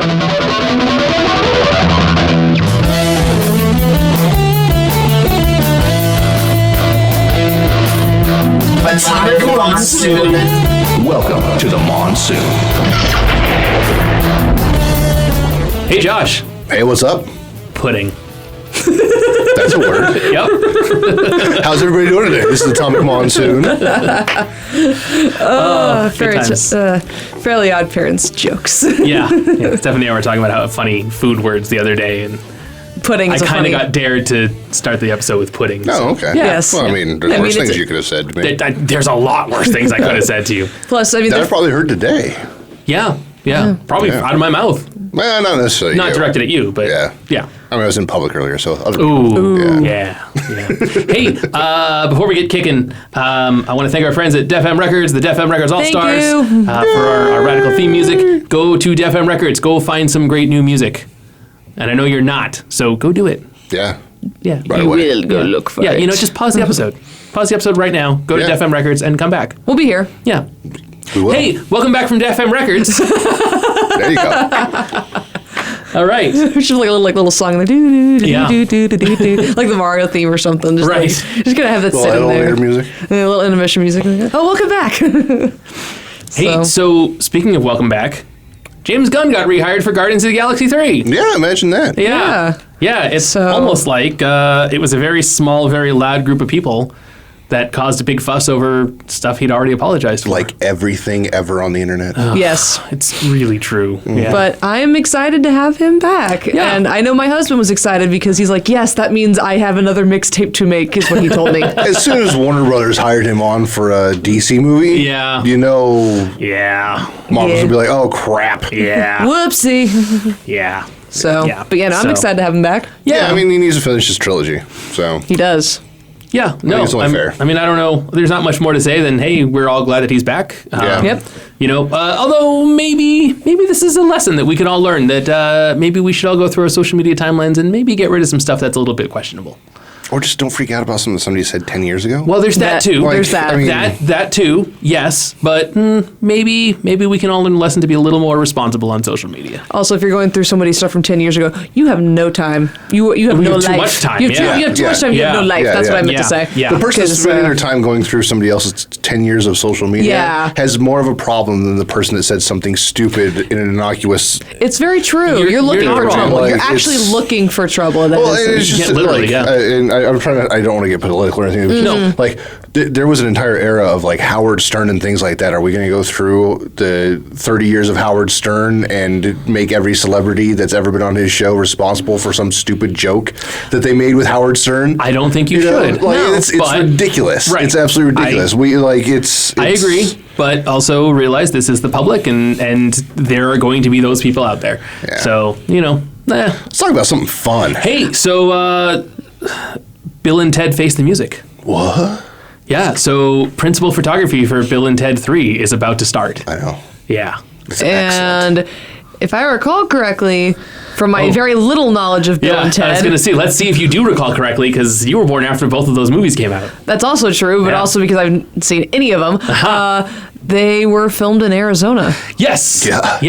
Atomic Monsoon. Welcome to the Monsoon. Hey, Josh. Hey, what's up? Pudding. That's a word. Yep. How's everybody doing today? This is Atomic Monsoon. Fairly Odd Parents jokes. Yeah. Stephanie and I were talking about how funny food words the other day, and Pudding I is kind of got dared to start the episode with pudding. Oh, okay. Yes. Well, I mean, there's worse things you could have said to me. There's a lot worse things I could have said to you. Plus, I mean, That I probably heard today. Yeah. Probably out of my mouth. Well, not necessarily. Not directed at you, but yeah. I mean, I was in public earlier, so other Ooh. people. Yeah. Hey, before we get kicking, I want to thank our friends at Def M Records, the Def M Records All-Stars, for our radical theme music. Go to Def M Records. Go find some great new music. And I know you're not, so go do it. Yeah. Yeah. Right away. will go look for it. Yeah, just pause the episode. Pause the episode right now. Go to Def M Records and come back. We'll be here. Yeah. We will. Hey, welcome back from Def M Records. There you go. All right. It's just like a little song, like do do Yeah. do do do do do, like the Mario theme or something. Just Right. just gonna have that Little sitting there. elevator music. A little intermission music. Oh, welcome back. Hey, so speaking of welcome back, James Gunn got rehired for Guardians of the Galaxy 3. Yeah, imagine that. Yeah, it's almost like it was a very small, very loud group of people that caused a big fuss over stuff he'd already apologized for. Like everything ever on the internet. Yes. It's really true. Yeah. But I'm excited to have him back. Yeah. And I know my husband was excited because he's like, yes, that means I have another mixtape to make, is what he told me. As soon as Warner Brothers hired him on for a DC movie, you know, models would be like, oh, crap. Yeah. Whoopsie. Yeah. So, but I'm excited to have him back. Yeah, I mean, he needs to finish his trilogy, so. He does. Yeah, no, it's only fair. I mean, I don't know. There's not much more to say than, hey, we're all glad that he's back. Yep. Although maybe this is a lesson that we can all learn, that maybe we should all go through our social media timelines and maybe get rid of some stuff that's a little bit questionable. Or just don't freak out about something somebody said 10 years ago. Well, there's that too. There's that. I mean, that too, yes. But maybe we can all learn a lesson to be a little more responsible on social media. Also, if you're going through somebody's stuff from 10 years ago, you have no time. You have no life. Too much time. You have too much time. You have no life. That's what I meant to say. Yeah. The person that's spending their time going through somebody else's 10 years of social media has more of a problem than the person that said something stupid in an innocuous... It's very true. You're looking not for wrong. trouble. Like, You're actually looking for trouble. Well, it's just literally, and I'm trying to... I don't want to get political or anything. No. Like, there was an entire era of, like, Howard Stern and things like that. Are we going to go through the 30 years of Howard Stern and make every celebrity that's ever been on his show responsible for some stupid joke that they made with Howard Stern? I don't think you should. Like, it's ridiculous. Right. It's absolutely ridiculous. I agree, but also realize this is the public, and there are going to be those people out there. Yeah. So, Let's talk about something fun. Hey, so Bill and Ted Face the Music. What? Yeah, so principal photography for Bill and Ted 3 is about to start. I know. Yeah. It's And excellent. if I recall correctly, from my very little knowledge of Bill and Ted... I was going to say, let's see if you do recall correctly, because you were born after both of those movies came out. That's also true, but also because I haven't seen any of them. They were filmed in Arizona. Yes. Yeah.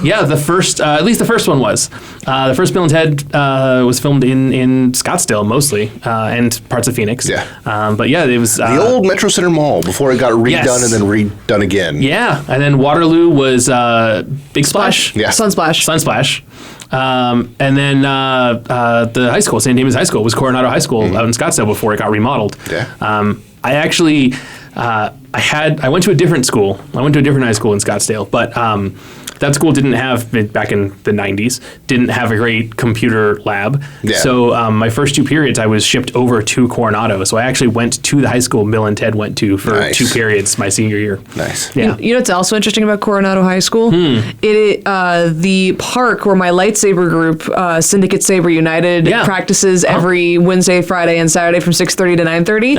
Yeah. The first, at least the first one was. The first Bill and Ted was filmed in Scottsdale mostly, and parts of Phoenix. Yeah. But yeah, it was The old Metro Center Mall before it got redone and then redone again. Yeah, and then Waterloo was Big Splash. Yeah. Sunsplash. And then the high school, St. David's High School, was Coronado High School out in Scottsdale before it got remodeled. Yeah. I actually, I went to a different school. I went to a different high school in Scottsdale, but that school didn't have, back in the 90s, didn't have a great computer lab. Yeah. So my first 2 periods, I was shipped over to Coronado. So I actually went to the high school Bill and Ted went to for 2 periods my senior year. Nice. Yeah. You know what's also interesting about Coronado High School? The park where my lightsaber group, Syndicate Saber United, practices every Wednesday, Friday, and Saturday from 6:30 to 9:30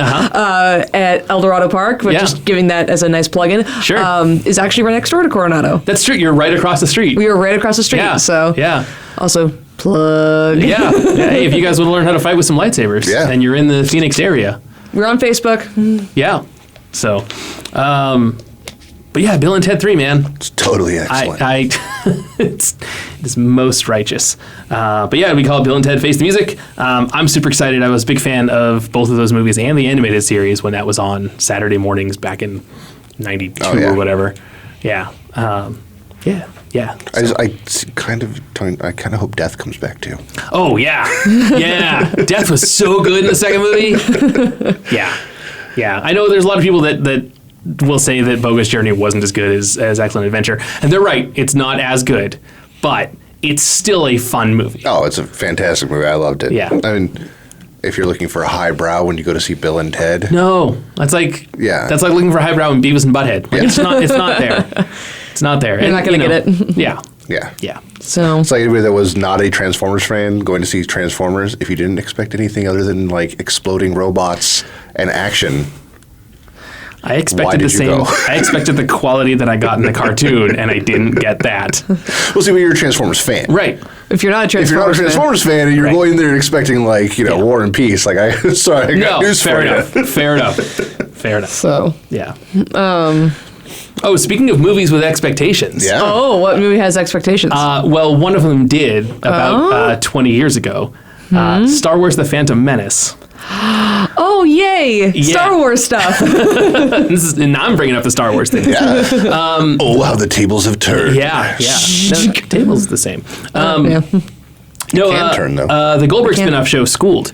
at El Dorado Park, but just giving that as a nice plug-in, is actually right next door to Coronado. That's true. You're right across the street. We were right across the street. Yeah. So also plug. Yeah. Hey, if you guys want to learn how to fight with some lightsabers, and you're in the Phoenix area, we're on Facebook. Yeah. So, But yeah, Bill and Ted 3, man. It's totally excellent. It's most righteous. But yeah, we call it Bill and Ted Face the Music. I'm super excited. I was a big fan of both of those movies and the animated series when that was on Saturday mornings back in 92 or whatever. Yeah. Yeah. I kind of hope Death comes back too. Oh, yeah. Yeah. Death was so good in the second movie. Yeah. I know there's a lot of people that will say that Bogus Journey wasn't as good as Excellent Adventure. And they're right. It's not as good. But it's still a fun movie. Oh, it's a fantastic movie. I loved it. Yeah. I mean, if you're looking for a highbrow when you go to see Bill and Ted. No. That's like looking for a highbrow in Beavis and Butthead. Like, it's not there. It's not there. You're not going to get it. Yeah. Yeah. So it's like anybody that was not a Transformers fan going to see Transformers, if you didn't expect anything other than like exploding robots and action. I expected the same. I expected the quality that I got in the cartoon, and I didn't get that. Well, see, when you're a Transformers fan, right? If you're not a Transformers fan, and you're going there expecting like War and Peace, like I got news for you. Fair enough. So yeah. Oh, speaking of movies with expectations. Yeah. Oh, what movie has expectations? Well, one of them did about 20 years ago. Star Wars: The Phantom Menace. Oh, yay! Yeah. Star Wars stuff. And I'm bringing up the Star Wars thing. Yeah. How the tables have turned. Yeah. The table's the same. Turn, though. The Goldberg spin-off show, Schooled,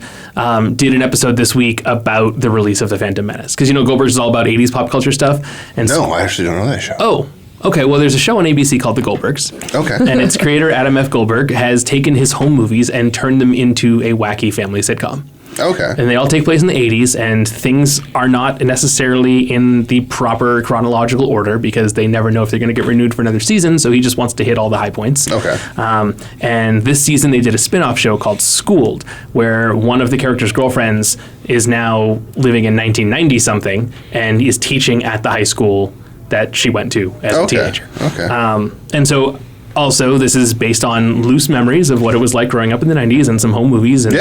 did an episode this week about the release of The Phantom Menace. Because, Goldberg's is all about 80s pop culture stuff. And I actually don't know that show. Oh, okay. Well, there's a show on ABC called The Goldbergs. Okay. And its creator, Adam F. Goldberg, has taken his home movies and turned them into a wacky family sitcom. Okay. And they all take place in the 80s, and things are not necessarily in the proper chronological order because they never know if they're going to get renewed for another season, so he just wants to hit all the high points. Okay. And this season they did a spin-off show called Schooled, where one of the characters' girlfriends is now living in 1990-something and is teaching at the high school that she went to as a teenager. Okay. And so... Also, this is based on loose memories of what it was like growing up in the 90s and some home movies and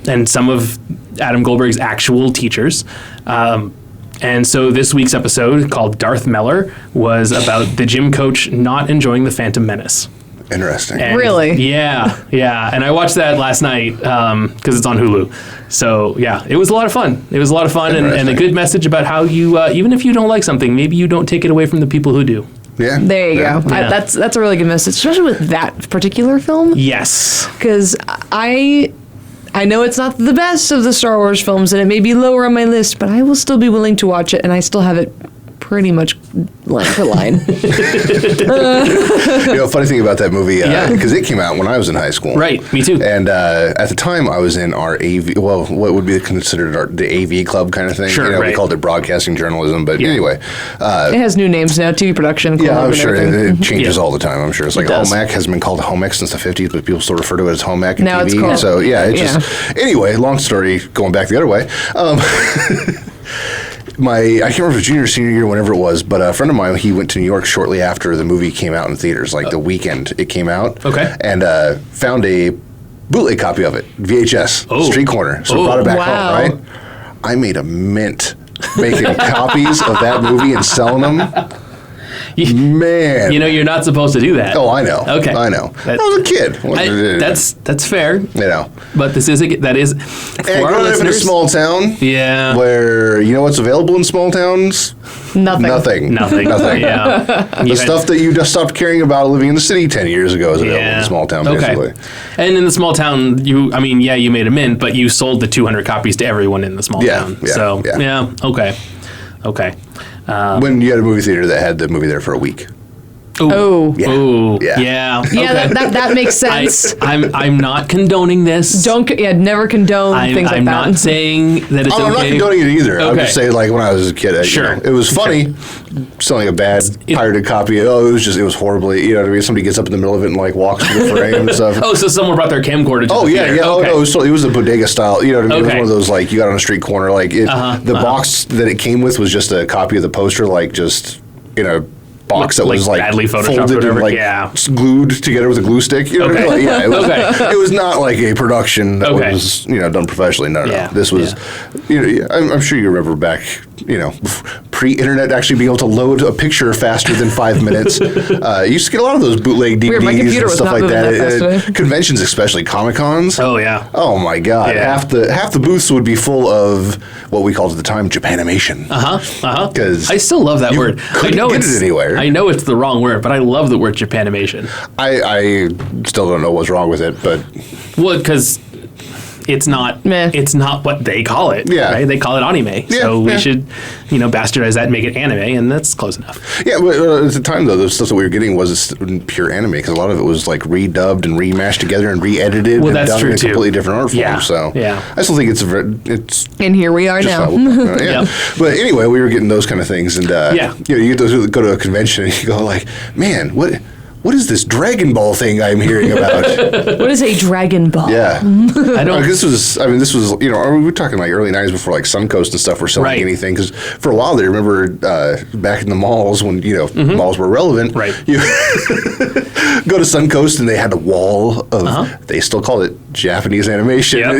and some of Adam Goldberg's actual teachers. And so this week's episode, called Darth Meller, was about the gym coach not enjoying The Phantom Menace. Interesting. And really? Yeah. And I watched that last night because it's on Hulu. So, yeah, it was a lot of fun. And a good message about how you, even if you don't like something, maybe you don't take it away from the people who do. Yeah. There you go. Yeah. That's a really good message, especially with that particular film. Yes. Because I know it's not the best of the Star Wars films, and it may be lower on my list, but I will still be willing to watch it, and I still have it pretty much line for line. Funny thing about that movie, because it came out when I was in high school. Right, me too. And at the time, I was in our AV, what would be considered the AV club kind of thing. Sure, We called it broadcasting journalism, but anyway. It has new names now, TV production. Yeah, I'm sure. It changes all the time, I'm sure. It's like does. Home Ec hasn't been called Home Ec since the 50s, but people still refer to it as Home Ec and now TV. It's called, so, just... Anyway, long story, going back the other way. I can't remember if it was junior or senior year, whenever it was, but a friend of mine, he went to New York shortly after the movie came out in theaters, like the weekend it came out. Okay. And found a bootleg copy of it, VHS, Street Corner. So brought it back home, right? I made a mint making copies of that movie and selling them. Man. You're not supposed to do that. Oh, I know. Okay. I know. I was a kid. That's fair. But this is that is for and our growing up in a small town. Yeah. Where what's available in small towns? Nothing. Yeah. The stuff that you just stopped caring about living in the city 10 years ago is available in the small town, basically. And in the small town, you made a mint, but you sold the 200 copies to everyone in the small town. Okay. When you had a movie theater that had the movie there for a week. Oh. Yeah. Yeah, that makes sense. I'm not condoning this. Never condone things like that. I'm not saying that it's okay. I'm not condoning it either. I'm just saying, like, when I was a kid, it was funny selling a bad pirated copy. It was horribly, somebody gets up in the middle of it and, like, walks through the frame and stuff. Oh, so someone brought their camcorder to the theater. It was a bodega style, It was one of those, like, you got on a street corner, like, the box that it came with was just a copy of the poster, like, just in a box that was like badly folded and like glued together with a glue stick. It was, it was not like a production that was done professionally. No. This was, I'm sure you remember back pre-internet actually being able to load a picture faster than 5 minutes. You used to get a lot of those bootleg DVDs my computer and was stuff not like that. moving that Conventions, especially Comic-Cons. Oh yeah. Oh my God! Yeah. Half the booths would be full of what we called at the time Japanimation. Because I still love that word. I know get it anywhere. I know it's the wrong word, but I love the word Japanimation. I still don't know what's wrong with it, but Because it's not Meh. it's not what they call it. Yeah. Right? They call it anime. Yeah, So we yeah. should, bastardize that and make it anime, and that's close enough. yeah. But at the time though, the stuff that we were getting was pure anime because a lot of it was like redubbed and remashed together and re-edited Well, and that's done true, in a too. completely different art form. Yeah, So yeah. I still think it's And here we are now. justifiable. Yeah. Yep. But anyway, we were getting those kind of things, and you go to a convention and you go like, man, what is this Dragon Ball thing I'm hearing about? What is a Dragon Ball? Yeah. I don't. This was, we were talking like early 90s before like Suncoast and stuff were selling Right. anything. Because for a while they remember back in the malls when, malls were relevant. Right. You go to Suncoast and they had a wall of, they still call it Japanese animation. Yep.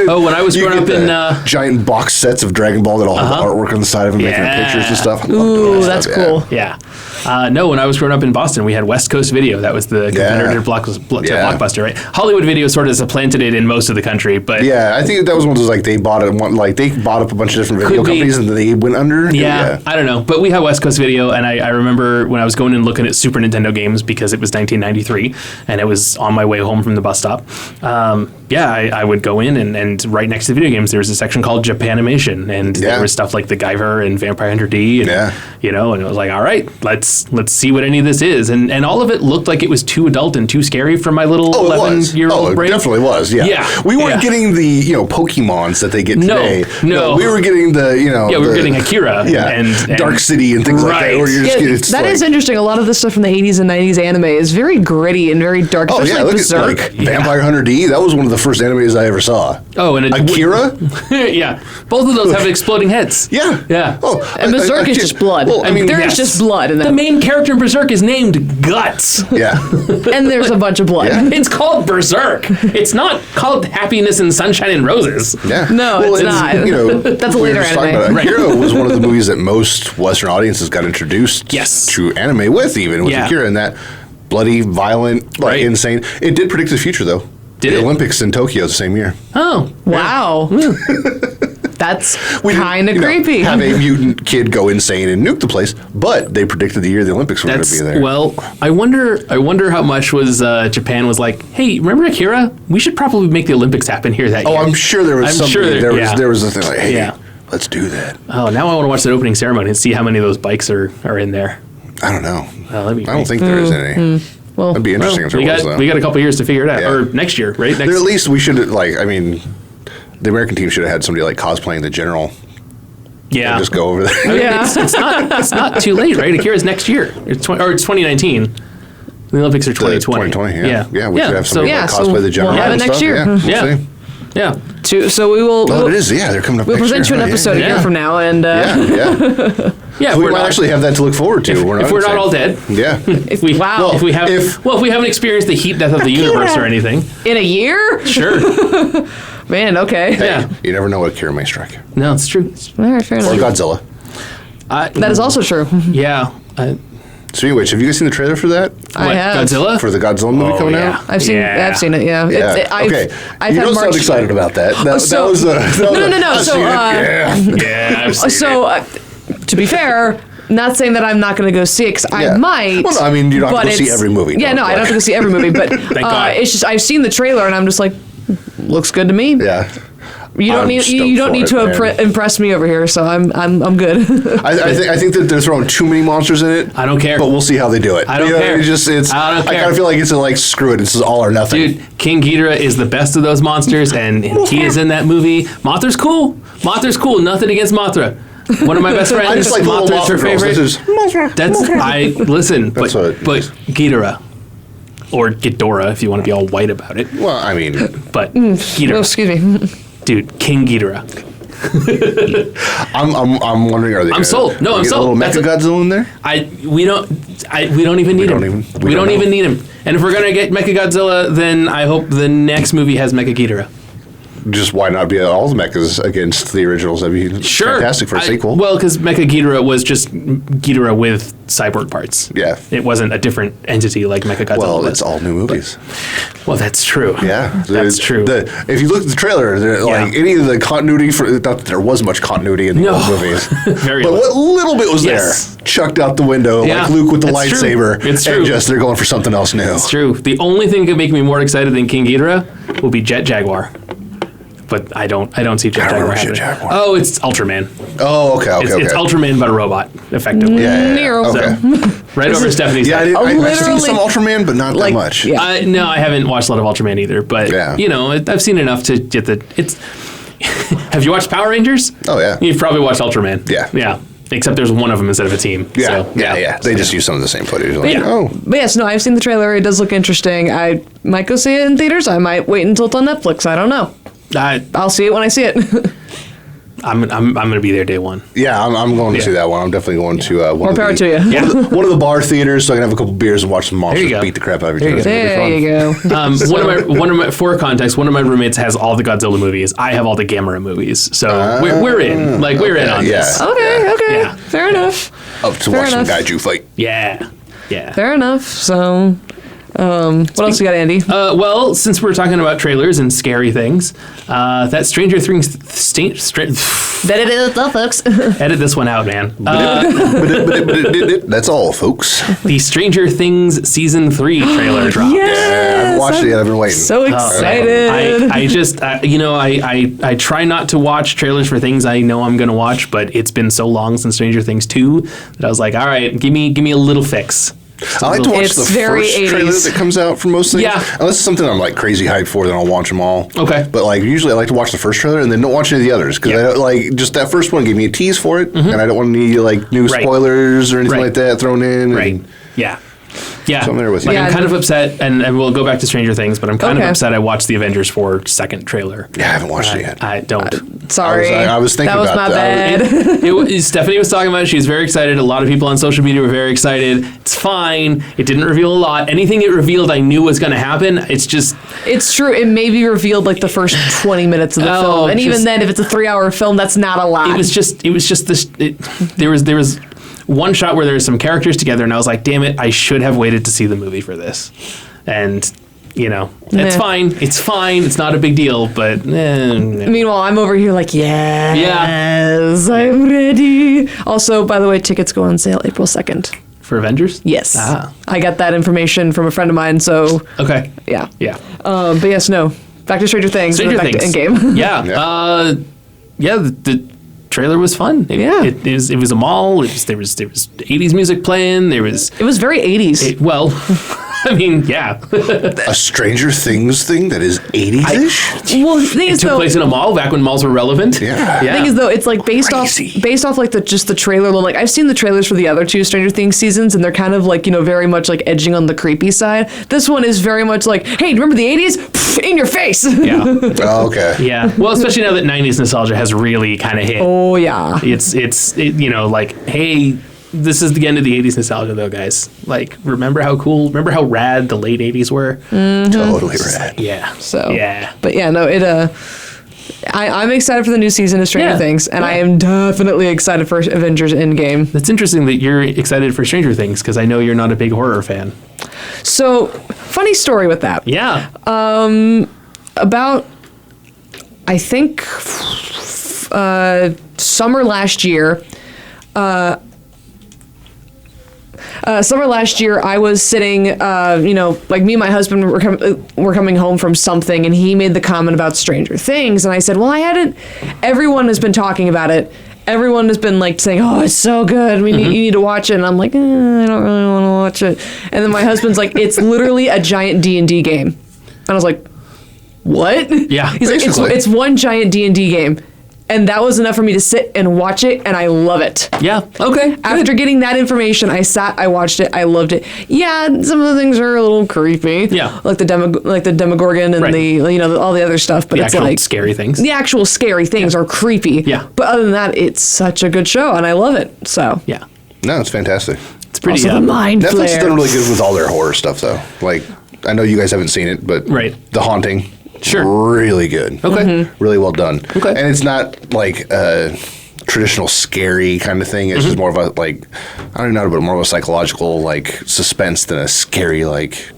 Oh, when I was You growing up get in. the giant box sets of Dragon Ball that all have the artwork on the side of them, making Yeah. pictures and stuff. Ooh, that's cool. Yeah. No, when I was growing up in Boston, we had West Coast Video. That was the competitor to Blockbuster, right? Hollywood Video sort of supplanted it in most of the country, but Yeah, I think that was one of those like they bought up a bunch of different video Could be. companies and they went under. yeah, I don't know. But we had West Coast Video, and I remember when I was going and looking at Super Nintendo games because it was 1993, and it was on my way home from the bus stop. I would go in, and right next to the video games, there was a section called Japanimation, and there was stuff like the Guyver and Vampire Hunter D, and and I was like, all right, let's see what any of this is, and all of it looked like it was too adult and too scary for my little 11-year-old it brain. definitely was. Yeah, Yeah, we weren't yeah. getting the Pokemons that they get today. No. We were getting the we were getting Akira and Dark City and things like that. Right. Where you're just Yeah, it's that like, is interesting. A lot of the stuff from the 80s and 90s anime is very gritty and very dark, Oh especially yeah, look Berserk. at like Vampire Hunter D. That was one of the first animes I ever saw. Oh, and Akira. yeah, both of those have exploding heads. Yeah. Yeah. Oh, And Berserk is just blood. Well, I mean, there is yes. just blood in that. The main character in Berserk is named Guts. yeah. And there's a bunch of blood. Yeah. It's called Berserk. It's not called Happiness and Sunshine and Roses. Yeah. No, it's not. That's a we were later just talking anime. about Akira was one of the movies that most Western audiences got introduced Yes. to anime with, even with Yeah. Akira, and that bloody, violent, like Right. insane. It did predict the future, though. Did the it? Olympics in Tokyo the same year. Oh. Wow. That's We didn't, kind of creepy. Have a mutant kid go insane and nuke the place, but they predicted the year the Olympics were going to That's be there. well. I wonder how much was Japan was like. Hey, remember Akira? We should probably make the Olympics happen here that year. I'm sure there was I'm something. sure there was a thing like, hey, Yeah. let's do that. Oh, now I want to watch that opening ceremony and see how many of those bikes are in there. I don't know. Oh, that'd be I don't great. think there is any. Well, That'd be interesting if there we was, got though. we got a couple years to figure it out, Yeah. or next year, right? There, at least we should the American team should have had somebody like cosplaying the general. Yeah. And just go over there. yeah. It's not too late, right? Akira's next year. It's 2019. The Olympics are 2020. 2020, yeah. We should have so, somebody like cosplay the general. we'll have and it next stuff. year. Yeah, we'll Yeah. see. Yeah. So we will. Oh, it is. Yeah, they're coming up We'll next present year. you an episode a Yeah. year from now, and Yeah. Yeah. We might actually have that to look forward to. if we're not insane. all dead. Yeah. If we Wow. if we haven't experienced the heat death of the universe or anything. in a year, Sure. man. Okay. Yeah. You never know what Akira may strike. No, it's true. All right, fair Or enough. Godzilla. That is also true. Yeah. Speaking of which, have you guys seen the trailer for that? I have. Godzilla? For the Godzilla movie coming yeah. out? I've seen. Yeah. I've seen it. Yeah. Yeah. I've Okay. had You don't March. sound excited about that. That So- was No. So, yeah. Yeah. I've seen so to be fair, not saying that I'm not going to go see it, 'cause I Yeah. might. Well, no, I mean, you don't have to but go see it's- every movie, Yeah, no, no, I don't have to go see every movie, but God. it's just I've seen the trailer and I'm just like, looks good to me. Yeah. You don't I'm need stoked you don't for need it, to man. impress me over here, so I'm good. I think that they're throwing too many monsters in it. I don't care. But we'll see how they do it. I don't You know, care. I don't I care. kind of feel like it's like screw it. This is all or nothing. Dude, King Ghidorah is the best of those monsters, and he is in that movie. Mothra's cool. Mothra's cool. Nothing against Mothra. One of my best friends. I just like the little Mothra's her Mothra girls. favorite. This is- That's listen, but what- Ghidorah, or Ghidorah if you want to be all white about it. Well, I mean, But Oh, Ghidorah, excuse me. dude, King Ghidorah. I'm wondering, are they? I'm sold. No, I'm get sold. A little That's Mechagodzilla in there. We don't even need him. We don't even need him. And if we're gonna get Mechagodzilla, then I hope the next movie has Mechaghidorah. just why not be all the mechas against the originals? That'd be fantastic for a sequel. Well, because Mecha Ghidorah was just Ghidorah with cyborg parts. Yeah. It wasn't a different entity like Mecha Godzilla. Well, it's all new movies. Well, that's true. Yeah. That's true. If you look at the trailer, like any of the continuity, not that there was much continuity in the old movies. Very but little. what little bit was there, chucked out the window, like Luke with the lightsaber. True. It's true. And just they're going for something else new. It's true. The only thing that could make me more excited than King Ghidorah will be Jet Jaguar. But I don't see Jet Jaguar happening. Oh, it's Ultraman. Oh, okay. It's Ultraman, but a robot, effectively. Yeah. Nero. Okay. Right over Stephanie's head. I've seen some Ultraman, but not that much. Yeah. No, I haven't watched a lot of Ultraman either. But, I've seen enough to get it's... Have you watched Power Rangers? Oh, yeah. You've probably watched Ultraman. Yeah. Yeah. Except there's one of them instead of a team. Yeah. So, yeah. They just use some of the same footage. Like, But yes, no, I've seen the trailer. It does look interesting. I might go see it in theaters. I might wait until it's on Netflix. I don't know. I'll see it when I see it. I'm going to be there day one. Yeah, I'm going to see that one. I'm definitely going to More power to you. One of the bar theaters, so I can have a couple beers and watch some monsters beat the crap out of each other. There you go. For context, one of my roommates has all the Godzilla movies. I have all the Gamera movies. So we're in. Like, we're in on this. Okay. Yeah. Fair enough. Up to watch some Gaiju fight. Yeah. Fair enough. So... what else you got, Andy? Well, since we're talking about trailers and scary things, that Stranger Things... folks. Edit this one out, man. That's all, folks. The Stranger Things Season 3 trailer dropped. Yes! I haven't watched it yet. I've been waiting. So excited. I just, I try not to watch trailers for things I know I'm going to watch, but it's been so long since Stranger Things 2 that I was like, all right, give me a little fix. I like to watch It's the very first 80s. trailer that comes out for most things. Yeah. Unless it's something I'm like crazy hyped for, then I'll watch them all. Okay. But like usually I like to watch the first trailer and then don't watch any of the others because I don't like just that first one gave me a tease for it and I don't want any like new spoilers or anything like that thrown in. Right. Yeah. Yeah. So I'm there with you. Like, I'm kind of upset, and we'll go back to Stranger Things, but I'm kind of upset I watched the Avengers 4 second trailer. Yeah, I haven't watched it yet. I don't. Sorry. I was thinking that was about my that. bad. Stephanie was talking about it. She was very excited. A lot of people on social media were very excited. It's fine. It didn't reveal a lot. Anything it revealed, I knew was going to happen. It's just... It's true. It may be revealed like the first 20 minutes of the film. And even then, if it's a 3-hour film, that's not a lot. It was just this... There was one shot where there was some characters together, and I was like, damn it, I should have waited to see the movie for this. And... it's fine. It's fine. It's not a big deal, but... Meanwhile, I'm over here like, yes, I'm ready. Also, by the way, tickets go on sale April 2nd. For Avengers? Yes. I got that information from a friend of mine, so... Okay. Yeah. Yeah. But yes, no. Back to Stranger Things. Stranger back Things. to Endgame. Yeah. The trailer was fun. It was a mall. There was 80s music playing. It was very 80s. I mean, yeah. A Stranger Things thing that is 80s-ish? Well, the thing is, took place in a mall back when malls were relevant. Yeah. The thing is, though, it's like based off like just the trailer. Like I've seen the trailers for the other two Stranger Things seasons, and they're kind of like very much like edging on the creepy side. This one is very much like, hey, remember the 80s? Pff, in your face. Yeah. Oh, okay. Yeah. Well, especially now that 90s nostalgia has really kind of hit. Oh yeah. It's like, hey, this is the end of the 80s nostalgia, though, guys. Like, remember how rad the late 80s were? Mm-hmm. Totally rad. Yeah. So. Yeah. But yeah, no, I'm excited for the new season of Stranger Things, and I am definitely excited for Avengers Endgame. It's interesting that you're excited for Stranger Things, because I know you're not a big horror fan. So, funny story with that. Yeah. About, I think, summer last year, I was sitting, like me and my husband were coming home from something, and he made the comment about Stranger Things, and I said, well, everyone has been talking about it. Everyone has been like saying, oh, it's so good. You need to watch it. And I'm like, I don't really want to watch it. And then my husband's like, it's literally a giant D&D game. And I was like, what? Yeah. He's like, it's one giant D&D game. And that was enough for me to sit and watch it, and I love it. Yeah. Okay. After getting that information, I watched it, I loved it. Yeah, some of the things are a little creepy. Yeah. Like the Demogorgon and all the other stuff. But it's like scary things. The actual scary things are creepy. Yeah. But other than that, it's such a good show, and I love it. So. Yeah. No, it's fantastic. It's pretty. Also the mind Netflix has flare. done really good with all their horror stuff, though. Like, I know you guys haven't seen it, but The Haunting. Sure. Really good. Okay. Really well done. Okay. And it's not like traditional scary kind of thing. It's just more of a like, I don't know, but more of a psychological like suspense than a scary like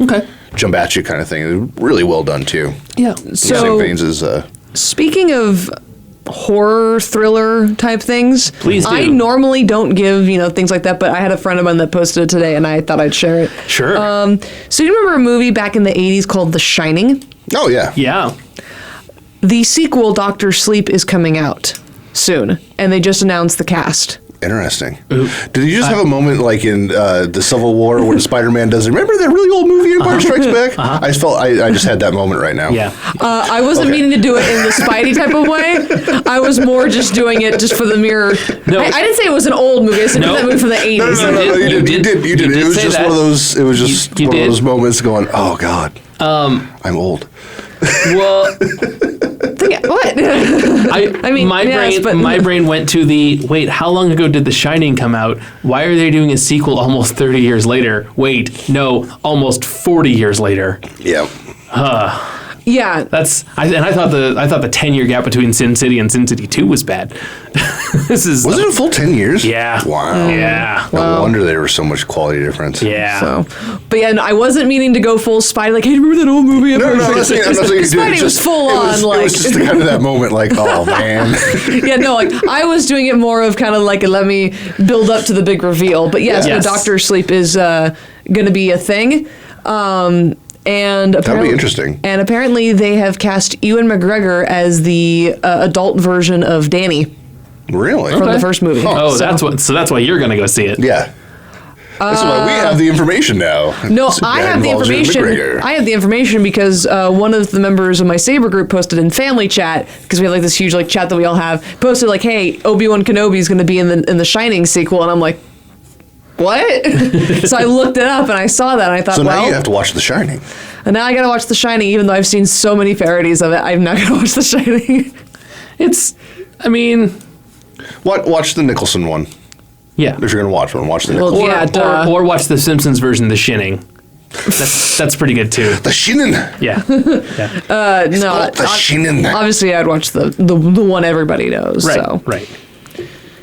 jump at you kind of thing. Really well done too. Yeah. So, same veins as speaking of horror thriller type things, please do. I normally don't give things like that, but I had a friend of mine that posted it today, and I thought I'd share it. Sure. So you remember a movie back in the 80s called The Shining? Oh yeah. Yeah. The sequel, Doctor Sleep, is coming out soon, and they just announced the cast. Interesting. Did you just have a moment like in the Civil War where Spider-Man does? Remember that really old movie Empire Strikes Back? I just felt I just had that moment right now. Yeah. I wasn't meaning to do it in the Spidey type of way. I was more just doing it just for the mere. No. I didn't say it was an old movie. I said that movie from the 80s. No, you did. You did It was say just that. one of those. It was just You one did. of those moments going, oh God, I'm old. Well, What? I mean, my brain went to the wait. How long ago did The Shining come out? Why are they doing a sequel almost 30 years later? Wait, no, almost 40 years later. Yeah. Yeah. I thought the 10-year gap between Sin City and Sin City 2 was bad. Was it a full 10 years? Yeah. Wow. Yeah. No wonder there was so much quality difference. Yeah. But yeah, no, I wasn't meaning to go full Spidey. Like, hey, remember that old movie? No, I'm not saying you did. Spidey was full on. It was just kind of that moment, like, oh man. Yeah, no, like I was doing it more of kind of like let me build up to the big reveal. But yes, Yes. no, Doctor Sleep is going to be a thing. And That'll be interesting. And apparently they have cast Ewan McGregor as the adult version of Danny Really? from the first movie. Oh, So- that's why you're gonna go see it. Yeah. That's why we have the information now. No, So I that have the involves Ewan information. McGregor. I have the information because one of the members of my Saber group posted in family chat, because we have like this huge like chat that we all have, posted like, "Hey, Obi-Wan Kenobi is going to be in the Shining sequel," and I'm like, "What?" So I looked it up and I saw that and I thought, So well, now you have to watch The Shining. and now I got to watch The Shining, even though I've seen so many parodies of it. I'm not going to watch The Shining. I mean, Watch the Nicholson one. yeah. If you're going to watch one, watch the Well, Nicholson. yeah, duh. Or watch the Simpsons version, The Shinning. That's pretty good too. The Shinin. Yeah. No, The Shinin. obviously I'd watch the one everybody knows. Right. So. Right.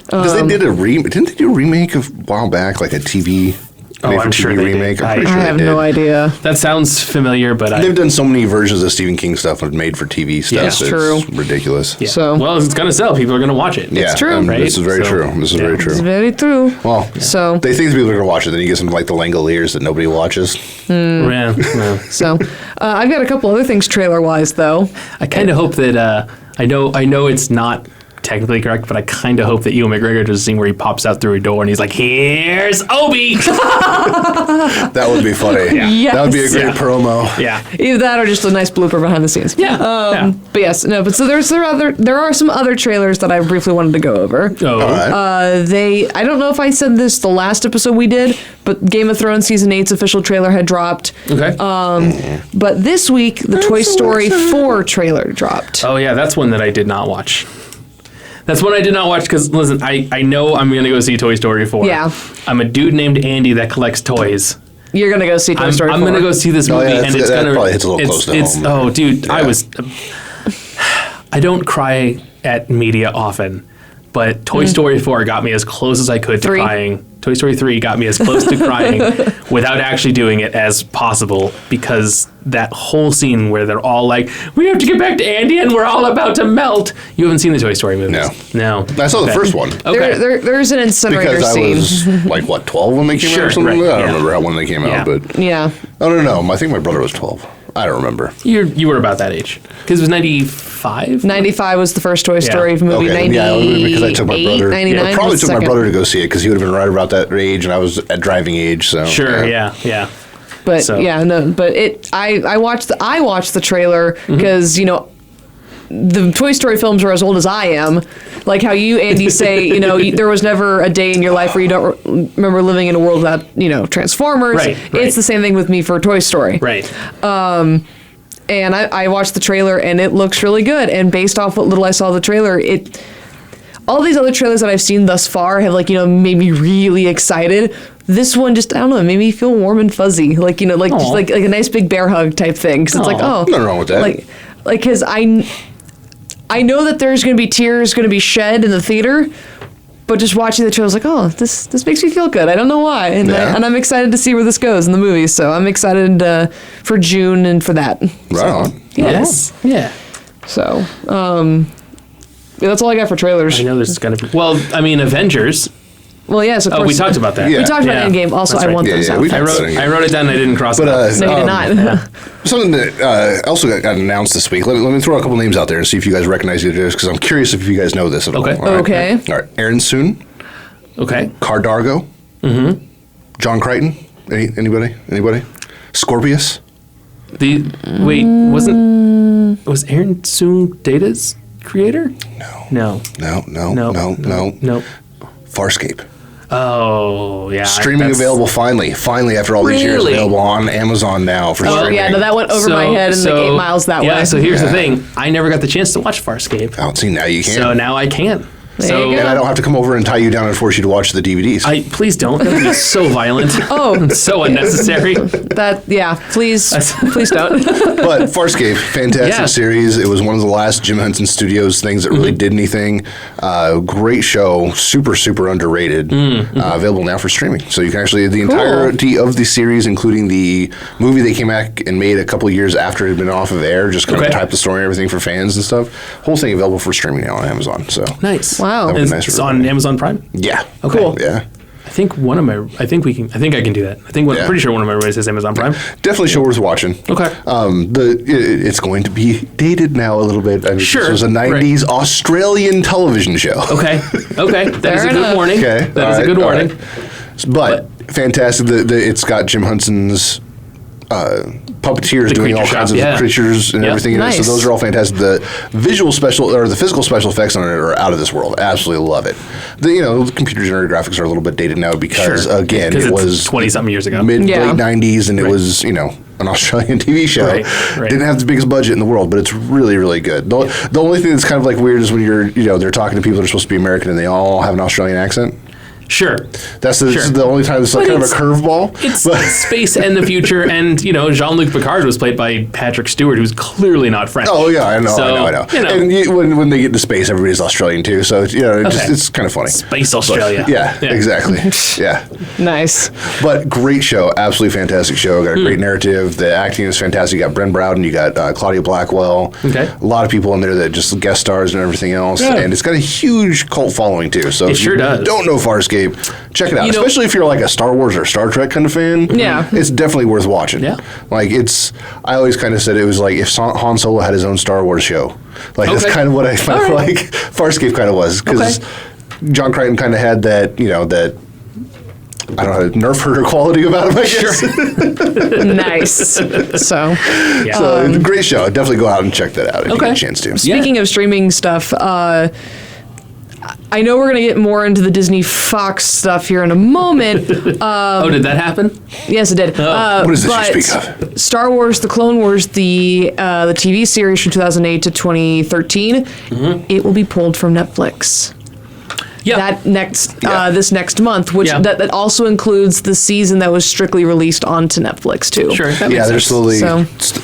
Because they did didn't they do a remake a while back, like a TV Oh, I'm sure TV they did. remake? I'm I pretty I sure have they did. no idea. That sounds familiar, but They've done so many versions of Stephen King stuff and made for TV stuff. Yeah, it's true. Ridiculous. yeah. So- well, it's gonna sell. People are gonna watch it. Yeah, true. Right? This is very So, true. This is yeah. very It's true. very true. Well, So- they think people are going to watch it. Then you get some like the Langoliers that nobody watches. Yeah, yeah. So, I've got a couple other things trailer-wise, though. I kind of hope that I know it's not technically correct, but I kind of hope that Ewan McGregor does a scene where he pops out through a door and he's like, "Here's Obi." That would be funny. Yes. That would be a great Yeah. promo. Yeah. Either that or just a nice blooper behind the scenes. Yeah. But yes, no. But so there are some other trailers that I briefly wanted to go over. Oh. All right. I don't know if I said this the last episode we did, but Game of Thrones season 8's official trailer had dropped. Okay. But this week, the Toy Story 4 trailer dropped. Oh yeah, that's one that I did not watch. That's one I did not watch because listen, I know I'm gonna go see Toy Story 4. Yeah. I'm a dude named Andy that collects toys. You're gonna go see Toy Story 4. I'm gonna go see this movie, yeah, and it's that gonna probably hits a little close to home. Oh, dude, Yeah. I don't cry at media often, but Toy Story 4 got me as close as I could to 3. crying. Toy Story 3 got me as close to crying without actually doing it as possible because that whole scene where they're all like, "We have to get back to Andy and we're all about to melt." You haven't seen the Toy Story movies? No. I saw the Okay. first one. Okay. There's an incinerator Because I scene. was like, what, 12 when they came out Sure, or something? right, I don't yeah. remember when they came Yeah. out, but Yeah. I don't know. I think my brother was 12. I don't remember. You were about that age because it was 95. 95 was the first Toy Story movie. Okay, 98, yeah, because I took my brother. 99 I probably was took my second. brother to go see it because he would have been right about that age, and I was at driving age. So Sure. Yeah. But So- yeah, no. But I watched the trailer because the Toy Story films are as old as I am. Like how you, Andy, say there was never a day in your life where you don't remember living in a world without Transformers. Right. It's the same thing with me for Toy Story. Right. And I watched the trailer and it looks really good. And based off what little I saw of the trailer, all these other trailers that I've seen thus far have made me really excited. This one just, I don't know, it made me feel warm and fuzzy. Just like a nice big bear hug type thing. Cause it's like, Aw. oh. Nothing wrong with that. like, because I know that there's going to be tears going to be shed in the theater, but just watching the trailer, I was like, oh, this makes me feel good. I don't know why, and I'm excited to see where this goes in the movie. So I'm excited for June and for that. Right on. Yes. Yeah. So, that's all I got for trailers. I know there's going to be... Well, I mean, Avengers... Well, yes, of course. Oh, we talked about that. Yeah. We talked about Endgame. Also, That's right. I want those outfits. I wrote it down and I didn't cross it off. No, you did not. Something that also got announced this week. Let me throw a couple names out there and see if you guys recognize either of those, because I'm curious if you guys know this at all. Okay. All right. Okay. All right. Aaron Soon. Okay. Cardargo. Mm-hmm. John Crichton. Anybody? Scorpius. Was Aaron Soon Data's creator? No. No. Farscape. Oh, yeah. Streaming available finally after all these years, available on Amazon now for streaming. Yeah, no, that went over my head and like 8 miles that way. Yeah, so here's the thing. I never got the chance to watch Farscape. Oh, see, now you can. So now I can. There you go. And I don't have to come over and tie you down and force you to watch the DVDs. Please don't. That would be so violent. Oh. So unnecessary. Please don't. But Farscape, fantastic series. It was one of the last Jim Henson Studios things that really did anything. Great show, super underrated. Available now for streaming. So you can actually, the entirety of the series, including the movie they came back and made a couple of years after it had been off of air, just kind of type the story and everything for fans and stuff. Whole thing available for streaming now on Amazon. So nice. Wow. It's on Amazon Prime? Yeah. Okay. Cool. Yeah. I think I can do that. I'm pretty sure one of my releases is Amazon Prime. Definitely show worth watching. Okay. It's going to be dated now a little bit. I mean, Sure. This was a 90s Australian television show. Okay. That is a good warning. Okay. That is a good warning. But fantastic. It's got Jim Hudson's puppeteers doing all kinds of creatures and everything. Nice. So those are all fantastic. The visual special or the physical special effects on it are out of this world. Absolutely love it. The computer generated graphics are a little bit dated now because again it was 20-something years ago, late 90s, and it was an Australian TV show. Right. Didn't have the biggest budget in the world, but it's really, really good. The only thing that's kind of like weird is when they're talking to people that are supposed to be American and they all have an Australian accent. Sure. That's the only time it's like kind of a curveball. It's space and the future, and Jean-Luc Picard was played by Patrick Stewart, who's clearly not French. Oh yeah, I know. And when they get to space, everybody's Australian too. So it's kind of funny. Space Australia. But, exactly. Yeah. Nice. But great show, absolutely fantastic show. Got a great narrative. The acting is fantastic. You got Brent Browden, you got Claudia Blackwell. Okay. A lot of people in there that just guest stars and everything else, and it's got a huge cult following too. So if you don't know Farscape, check it out. Especially if you're like a Star Wars or Star Trek kind of fan. Yeah. It's definitely worth watching. Yeah. I always kind of said it was like if Han Solo had his own Star Wars show. That's kind of what I felt like Farscape kind of was. Because John Crichton kind of had that, that I don't know, Nerf herder quality about him, I guess. Sure. Nice. So it's a great show. Definitely go out and check that out if you get a chance to. Speaking of streaming stuff, I know we're going to get more into the Disney Fox stuff here in a moment. Did that happen? Yes, it did. What is this you speak of? Star Wars: The Clone Wars, the TV series from 2008 to 2013, it will be pulled from Netflix. Yeah. This next month, which that also includes the season that was strictly released onto Netflix too. Sure. There's slowly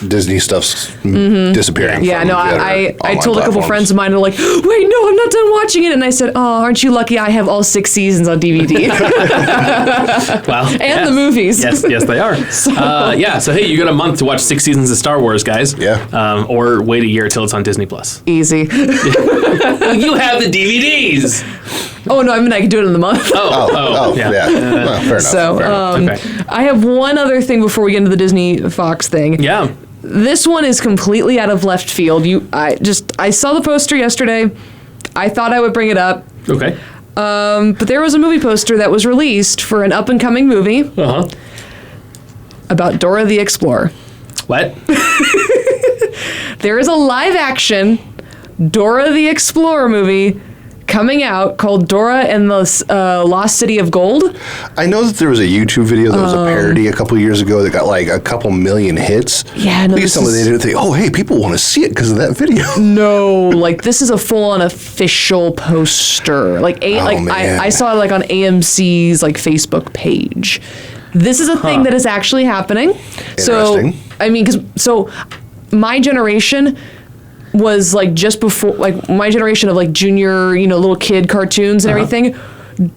Disney stuff's disappearing. Yeah, no, I told a couple friends of mine, they're like, wait, no, I'm not done watching it. And I said, oh, aren't you lucky I have all 6 seasons on DVD? Well, and the movies. Yes, they are. So hey, you got a month to watch 6 seasons of Star Wars, guys. Yeah. Or wait a year till it's on Disney Plus. Easy. Well, you have the DVDs. Oh, no, I mean, I could do it in the month. Yeah. Well, fair enough. So, I have one other thing before we get into the Disney Fox thing. Yeah. This one is completely out of left field. I saw the poster yesterday. I thought I would bring it up. Okay. But there was a movie poster that was released for an up-and-coming movie about Dora the Explorer. What? There is a live-action Dora the Explorer movie coming out called Dora and the Lost City of Gold. I know that there was a YouTube video that was a parody a couple years ago that got like a couple million hits. Yeah, no, they didn't think, oh, hey, people want to see it because of that video. No, this is a full-on official poster. I saw it on AMC's Facebook page. This is a thing that is actually happening. Interesting. So, I mean, so my generation, was like just before, like my generation of like junior, little kid cartoons and everything.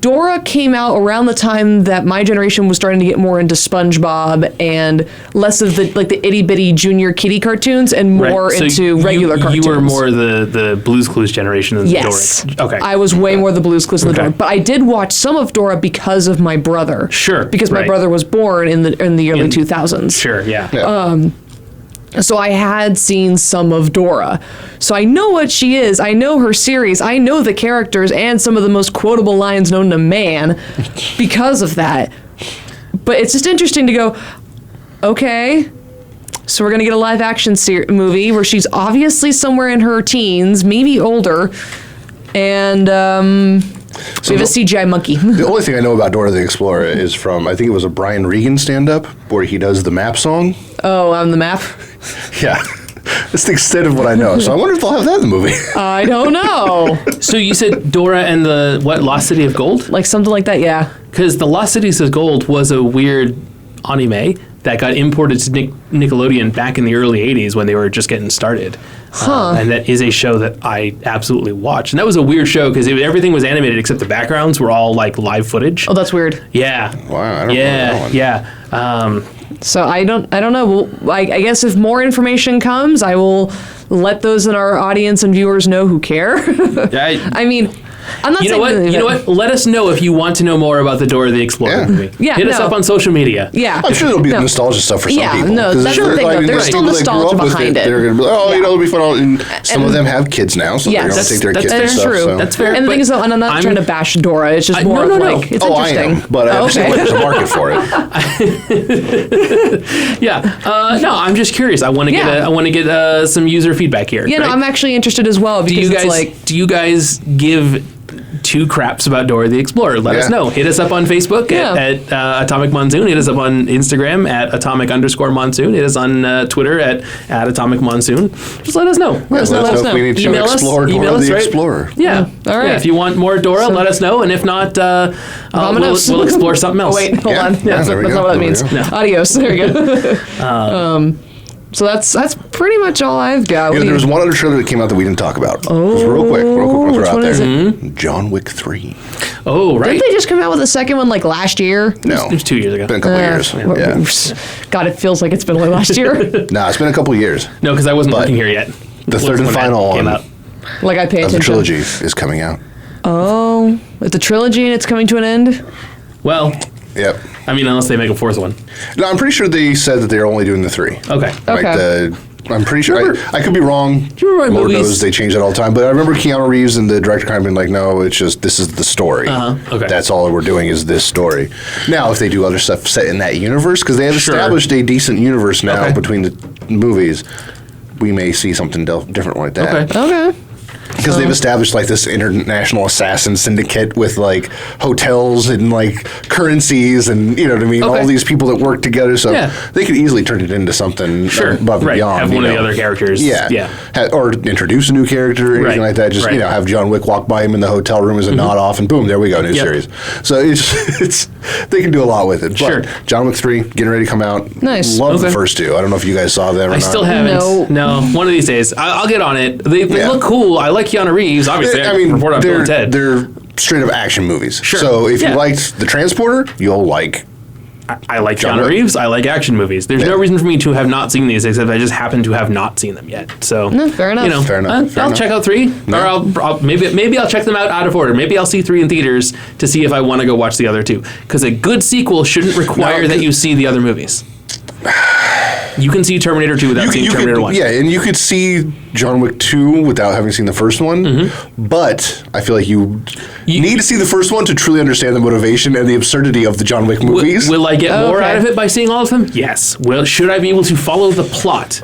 Dora came out around the time that my generation was starting to get more into SpongeBob and less of the the itty bitty junior kiddie cartoons and more into regular cartoons. You were more the Blue's Clues generation than yes. Dora. Okay. I was way more the Blue's Clues than the Dora, but I did watch some of Dora because of my brother. Sure. Because my brother was born in the early 2000s. Sure. Yeah. So I had seen some of Dora. So I know what she is. I know her series. I know the characters and some of the most quotable lines known to man because of that. But it's just interesting to go, okay, so we're going to get a live action movie where she's obviously somewhere in her teens, maybe older, and we have a CGI monkey. The only thing I know about Dora the Explorer is from, I think it was a Brian Regan stand-up where he does the map song. Oh, on the map? Yeah. That's the extent of what I know. So I wonder if they'll have that in the movie. I don't know. So you said Dora and the, Lost City of Gold? Like something like that, yeah. Because the Lost Cities of Gold was a weird anime that got imported to Nickelodeon back in the early 80s when they were just getting started. And that is a show that I absolutely watched. And that was a weird show because everything was animated except the backgrounds were all like live footage. Oh, that's weird. Yeah. Wow, I don't know that one. Yeah. So I don't know. Well, I guess if more information comes, I will let those in our audience and viewers know who care. I mean, I'm not saying you know what? Let us know if you want to know more about the Dora the Explorer movie. Yeah, Hit us up on social media. Yeah. I'm sure there'll be nostalgia stuff for some people. No, that's the thing, though. There's still nostalgia behind it. They're going to be like, it'll be fun. And some of them have kids now, so they're going to take their kids and stuff. True. So. That's fair. And the thing is, though, and I'm not trying to bash Dora. It's just more of like, it's interesting. I am, but I understand there's a market for it. No, I'm just curious. I want to get some user feedback here. Yeah, no, I'm actually interesed as well because do you guys give two craps about Dora the Explorer? Let us know. Hit us up on Facebook at Atomic Monsoon. Hit us up on Instagram at Atomic_Monsoon. Hit us on Twitter at Atomic Monsoon. Just let us know. Let us know if we need to explore Dora the Explorer. Yeah. All right. Yeah, if you want more Dora, let us know. And if not, we'll explore something else. Oh, wait, hold on. Yeah, that's not what that means. No. Adios. There we go. So that's pretty much all I've got. There was one other trailer that came out that we didn't talk about. Just real quick, we'll throw out there. John Wick 3. Oh, right. Didn't they just come out with a second one like last year? No. It was 2 years ago. It's been a couple years. Yeah. God, it feels like it's been only last year. It's been a couple years. No, because I wasn't looking here yet. The third and final one like I pay attention. The trilogy is coming out. Oh, it's a trilogy and it's coming to an end? Well, yep. I mean, unless they make a fourth one. No, I'm pretty sure they said that they're only doing the 3. Okay. I'm pretty sure. I could be wrong. Do you remember Lord knows they change it all the time. But I remember Keanu Reeves and the director kind of being like, no, it's just, this is the story. Okay. That's all we're doing is this story. Now, if they do other stuff set in that universe, because they have established a decent universe now between the movies, we may see something different like that. Okay. Because they've established like this international assassin syndicate with like hotels and like currencies and you know what I mean, all these people that work together. So they could easily turn it into something above and beyond. Have one of the other characters. Or introduce a new character or anything like that. Just have John Wick walk by him in the hotel room as a nod off, and boom, there we go, new series. So it's they can do a lot with it. But John Wick 3 getting ready to come out. Nice. Love the first 2. I don't know if you guys saw them. I still haven't. No. One of these days, I'll get on it. They look cool. I like Keanu Reeves, obviously. Report on Bill and Ted. They're straight up action movies. Sure. So if you liked The Transporter, you'll like. I like Keanu Reeves. I like action movies. There's no reason for me to have not seen these, except I just happen to have not seen them yet. So fair enough. Fair enough. I'll check out 3, or I'll maybe I'll check them out of order. Maybe I'll see 3 in theaters to see if I want to go watch the other 2. Because a good sequel shouldn't require that you see the other movies. You can see Terminator 2 without seeing Terminator 1. Yeah, and you could see John Wick 2 without having seen the first one. But I feel like you need to see the first one to truly understand the motivation and the absurdity of the John Wick movies. Will I get more out of it by seeing all of them? Yes. Well, should I be able to follow the plot?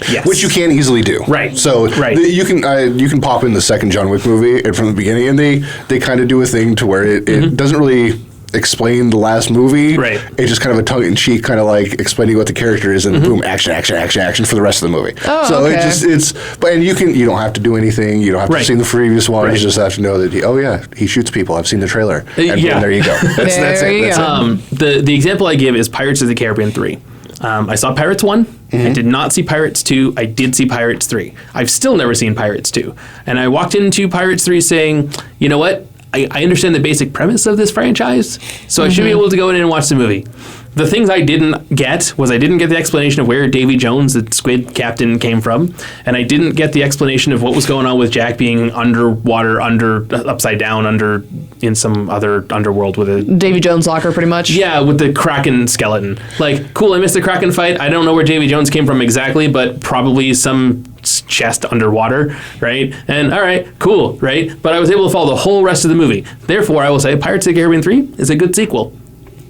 Yes. Which you can easily do. Right. So you can pop in the second John Wick movie and from the beginning, and they kind of do a thing to where it doesn't really explain the last movie. Right. It's just kind of a tongue-in-cheek kind of like explaining what the character is, and boom, action for the rest of the movie. So and you don't have to do anything. You don't have to have seen the previous one. You just have to know that he shoots people. I've seen the trailer. And boom, there you go. That's it. The example I give is Pirates of the Caribbean 3. I saw Pirates 1. I did not see Pirates 2. I did see Pirates 3. I've still never seen Pirates 2. And I walked into Pirates 3 saying, you know what? I understand the basic premise of this franchise, so I should be able to go in and watch the movie. The things I didn't get was I didn't get the explanation of where Davy Jones, the squid captain, came from, and I didn't get the explanation of what was going on with Jack being underwater, upside down, in some other underworld with a Davy Jones locker, pretty much. Yeah, with the Kraken skeleton. Like, cool, I missed the Kraken fight. I don't know where Davy Jones came from exactly, but probably some chest underwater, right? And all right, cool, right? But I was able to follow the whole rest of the movie. Therefore, I will say Pirates of the Caribbean 3 is a good sequel.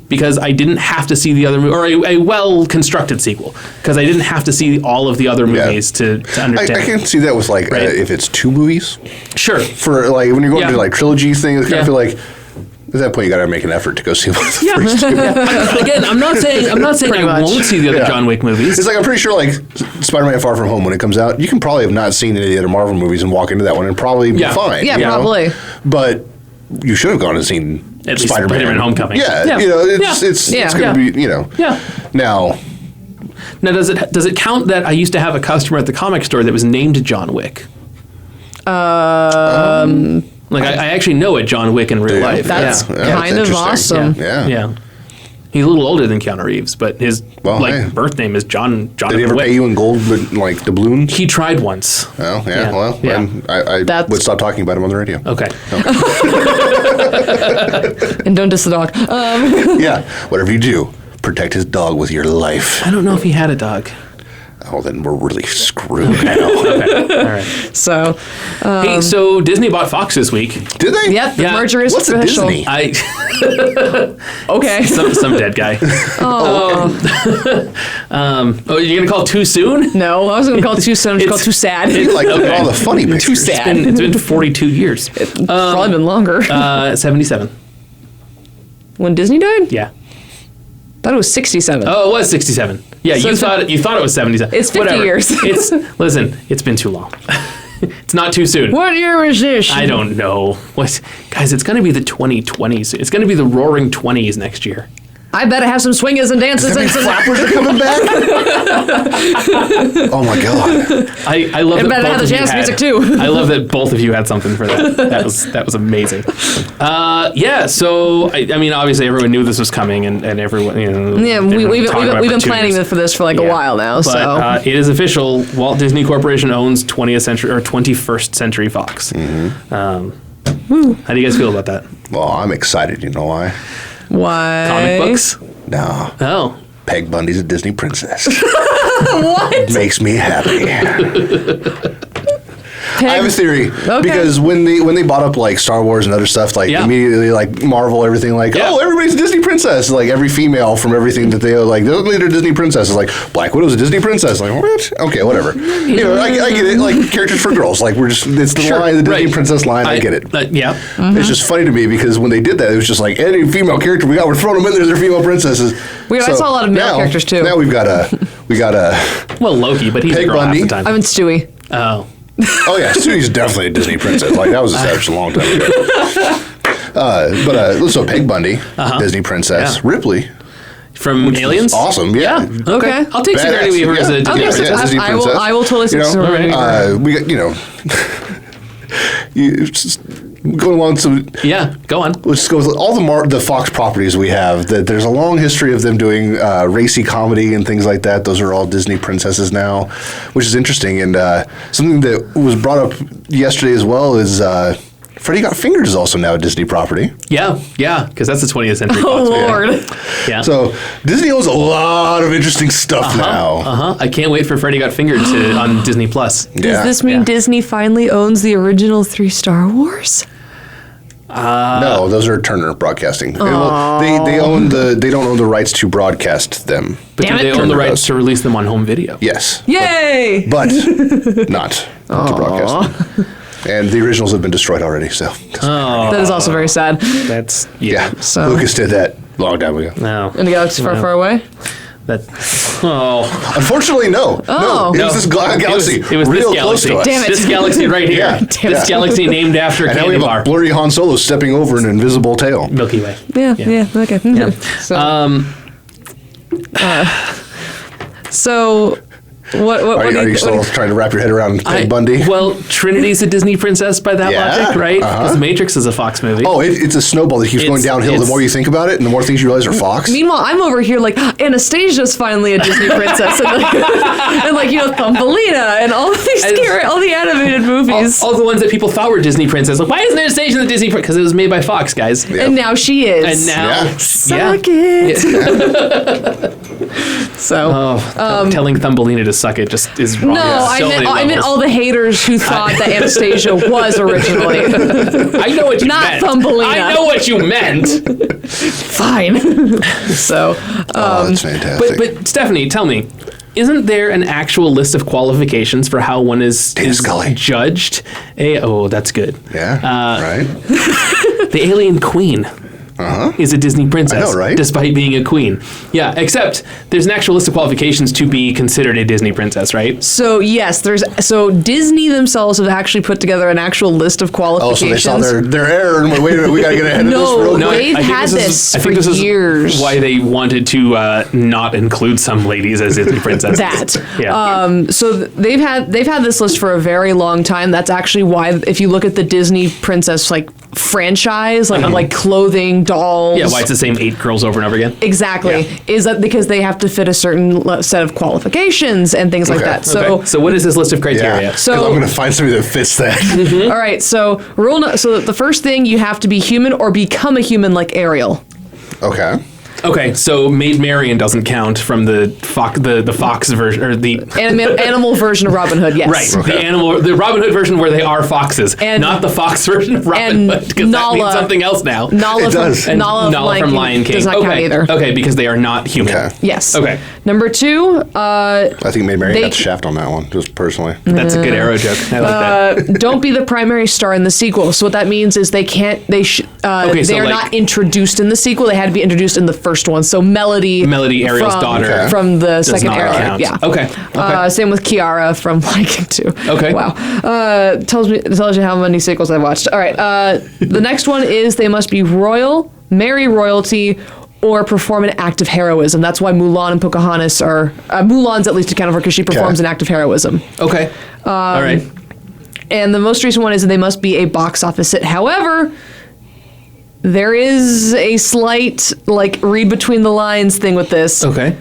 Because I didn't have to see the other movie, or a well-constructed sequel, because I didn't have to see all of the other movies to understand. I can see that with like if it's 2 movies. Sure. For like when you're going to like trilogy things, I kind of feel like at that point you got to make an effort to go see one of the first 2. Again, I'm not saying I won't see the other John Wick movies. It's like I'm pretty sure like Spider-Man: Far From Home when it comes out, you can probably have not seen any of the other Marvel movies and walk into that one and probably be fine. Yeah, probably. But you should have gone and seen at least Spider-Man Homecoming. Yeah, you know, it's going to be, you know. Yeah. Now, does it count that I used to have a customer at the comic store that was named John Wick? Like I actually know a John Wick in real life. That's kind of awesome. Yeah. He's a little older than Keanu Reeves, but his birth name is John. Did he ever pay you in gold, like doubloons? He tried once. Oh yeah, well, I would stop talking about him on the radio. Okay. And don't diss the dog. Yeah, whatever you do, protect his dog with your life. I don't know if he had a dog. Oh, then we're really screwed now. Okay. All right. So, hey, so Disney bought Fox this week. Did they? Yep, the merger is What's official. a Disney? Okay. Some dead guy. You're gonna call too soon? No, I was gonna call it too soon. It's called too sad. It's like all the funny pictures. Too sad. It's been 42 years. It's probably been longer. 77. When Disney died? Yeah. Thought it was 67. Oh, it was 67. Yeah, So you thought it was 77. It's 50 years. Listen, it's been too long. It's not too soon. What year is this? I don't know. Guys, it's going to be the 2020s. It's going to be the roaring 20s next year. I bet it has some swingers and dances and some flappers are coming back. Oh my god! I love it. That better both have the of you jazz had. music too. I love that both of you had something for that. That was amazing. Yeah. So I mean, obviously everyone knew this was coming, and everyone, you know. Yeah, we've been planning for this for a while now. But it is official. Walt Disney Corporation owns 20th century or 21st Century Fox. Mm-hmm. How do you guys feel about that? Well, I'm excited. You know why? Why? Comic books? No. Oh. Peg Bundy's a Disney princess. What? Makes me happy. Peg? I have a theory because when they bought up like Star Wars and other stuff, like immediately like Marvel, everything like everybody's a Disney princess. Like every female from everything that they like, they're Disney princesses. Like Black Widow's a Disney princess. Like what? Okay, whatever. You know, I get it. Like characters for girls. Like it's the line, the Disney princess line. I get it. It's just funny to me because when they did that, it was just like any female character we got, we're throwing them in there. They're female princesses. I saw a lot of male characters too. Now we got a well, Loki, but he's Peg a girl Bundy. half the time. I mean Stewie. Oh. Oh yeah, Stewie's definitely a Disney princess. Like that was established a long time ago. So Peg Bundy, Disney princess. Ripley from Aliens. Awesome. Yeah. Okay. I'll take Sigourney Weaver as a Disney princess. Disney princess. I will totally take Sigourney Weaver. We got going along to go on. Let's go with all the Fox properties we have. That there's a long history of them doing racy comedy and things like that. Those are all Disney princesses now, which is interesting. And something that was brought up yesterday as well is Freddy Got Fingered is also now a Disney property. Yeah, because that's the 20th Century Fox. Oh Lord. Yeah. So Disney owns a lot of interesting stuff now. I can't wait for Freddy Got Fingered on Disney Plus. Does this mean Disney finally owns the original 3 Star Wars? No, those are Turner Broadcasting. They don't own the rights to broadcast them. But do they own the rights to release them on home video? Yes. Yay! But not to broadcast them. And the originals have been destroyed already, so. That is also very sad. That's So. Lucas did that a long time ago. No. In a galaxy far, far away? Unfortunately, no. Oh. No, it was this galaxy. It was real this close galaxy. to us. Damn it. This galaxy right here. Yeah. This galaxy named after a And now we candy have bar. a blurry Han Solo stepping over an invisible tail. Milky Way. Yeah, okay. Yeah. So, So, what Are you still trying to wrap your head around Peg Bundy? Well, Trinity's a Disney princess by that logic, right? Because The Matrix is a Fox movie. Oh, it's a snowball that keeps going downhill. The more you think about it, and the more things you realize are Fox. Meanwhile, I'm over here like, Anastasia's finally a Disney princess, and Thumbelina, and all these all the animated movies. All the ones that people thought were Disney princess. Like, why isn't Anastasia the Disney princess? Because it was made by Fox, guys. Yep. And now she is. And now, suck it. So, telling Thumbelina to suck it just is wrong. No, I meant all the haters who thought that Anastasia was originally. I know what you meant. Not Thumbelina. I know what you meant. Fine. So, that's fantastic. But Stephanie, tell me, isn't there an actual list of qualifications for how one is judged? That's good. Yeah, right. The alien queen. Is a Disney princess, I know, right? Despite being a queen. Yeah, except there's an actual list of qualifications to be considered a Disney princess, right? So yes, Disney themselves have actually put together an actual list of qualifications. Oh, so they saw their error and went, wait a minute, we got to get ahead of this real quick. No, they've had this for years. Is why they wanted to not include some ladies as Disney princesses. So they've had this list for a very long time. That's actually why, if you look at the Disney princess franchise, of clothing, dolls. Yeah, why it's the same 8 girls over and over again. Exactly. Yeah. Is that because they have to fit a certain set of qualifications and things like that. So what is this list of criteria? Yeah. So I'm going to find somebody that fits that. All right. So the first thing, you have to be human or become a human like Ariel. Okay, so Maid Marian doesn't count from the Fox version or the animal version of Robin Hood. Yes, right. Okay. The Robin Hood version where they are foxes, and not the Fox version of Robin Hood, because that means something else now. Nala from Lion King does not count either. Okay, because they are not human. Okay. Yes. Okay. Number 2. I think Maid Marian got the shaft on that one, just personally. That's a good arrow joke. I like that. Don't be the primary star in the sequel. So what that means is they are not introduced in the sequel. They had to be introduced in the first one. So Melody, Ariel's daughter, from the second Ariel. Yeah. Okay. Same with Kiara from Lion King 2. Okay. Wow. Tells you how many sequels I've watched. All right. The next one is they must be royal, marry royalty, or perform an act of heroism. That's why Mulan and Pocahontas are Mulan's at least accounted for because she performs an act of heroism. Okay. All right. And the most recent one is that they must be a box office hit. However, there is a slight, read between the lines thing with this. Okay.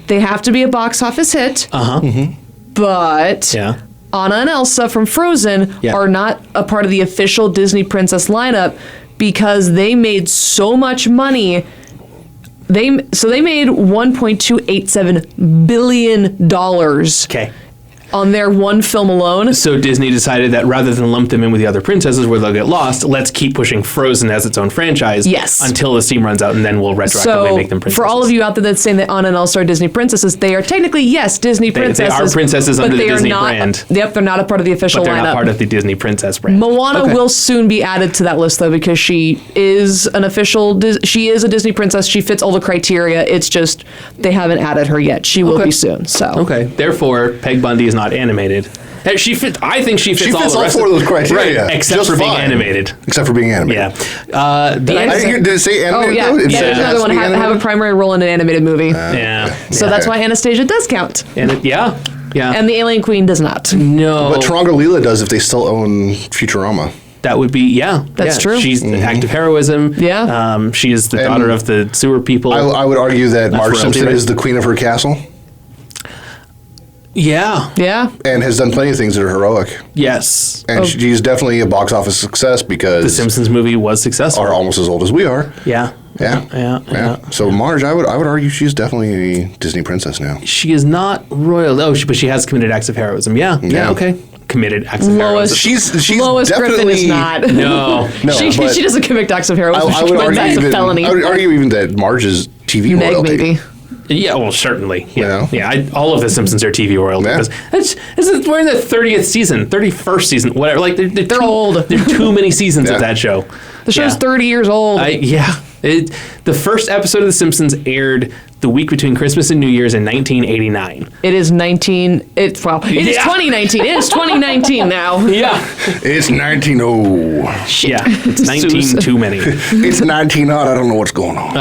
They have to be a box office hit. But Anna and Elsa from Frozen are not a part of the official Disney Princess lineup because they made so much money. They made $1.287 billion. Okay. On their one film alone. So Disney decided that rather than lump them in with the other princesses where they'll get lost, let's keep pushing Frozen as its own franchise until the steam runs out, and then we'll retroactively make them princesses. For all of you out there that's saying that Anna and Elsa are Disney princesses, they are technically, Disney princesses. They are princesses under the Disney brand. Yep, they're not a part of the official lineup. But they're not part of the Disney princess brand. Moana will soon be added to that list, though, because she is she is a Disney princess. She fits all the criteria. It's just they haven't added her yet. She will be soon. So therefore, Peg Bundy is not animated. I think she fits all the rest 4 of those criteria, right, except for being animated. Except for being animated. Yeah. Did it say animated? Oh yeah. There's another one have a primary role in an animated movie. So that's why Anastasia does count. And Yeah. And the Alien Queen does not. No. But Taronga Leela does if they still own Futurama. That would be, That's true. She's an act of heroism. Yeah. She is the daughter of the sewer people. I would argue that Marge Simpson is the queen of her castle. Yeah. And has done plenty of things that are heroic. Yes. And she's definitely a box office success because The Simpsons movie was successful. Are almost as old as we are. Yeah. So Marge, I would argue she's definitely a Disney princess now. She is not royal. But she has committed acts of heroism. Yeah. Okay. Committed acts of heroism. She's Lois definitely Griffin is not. No. She doesn't commit acts of heroism. I would argue acts of felony. I would argue even that Marge is TV royalty. Maybe. Yeah, well, certainly. Yeah, You know? all of the Simpsons are TV royalty. Yeah. We're in the 30th season, 31st season, whatever. They're old. There are too many seasons of that show. The show's 30 years old. The first episode of The Simpsons aired the week between Christmas and New Year's in 1989. It is 19. It's 2019. It is 2019 now. Yeah. It's 19. Yeah. It's 19 too many. It's 19 odd. I don't know what's going on.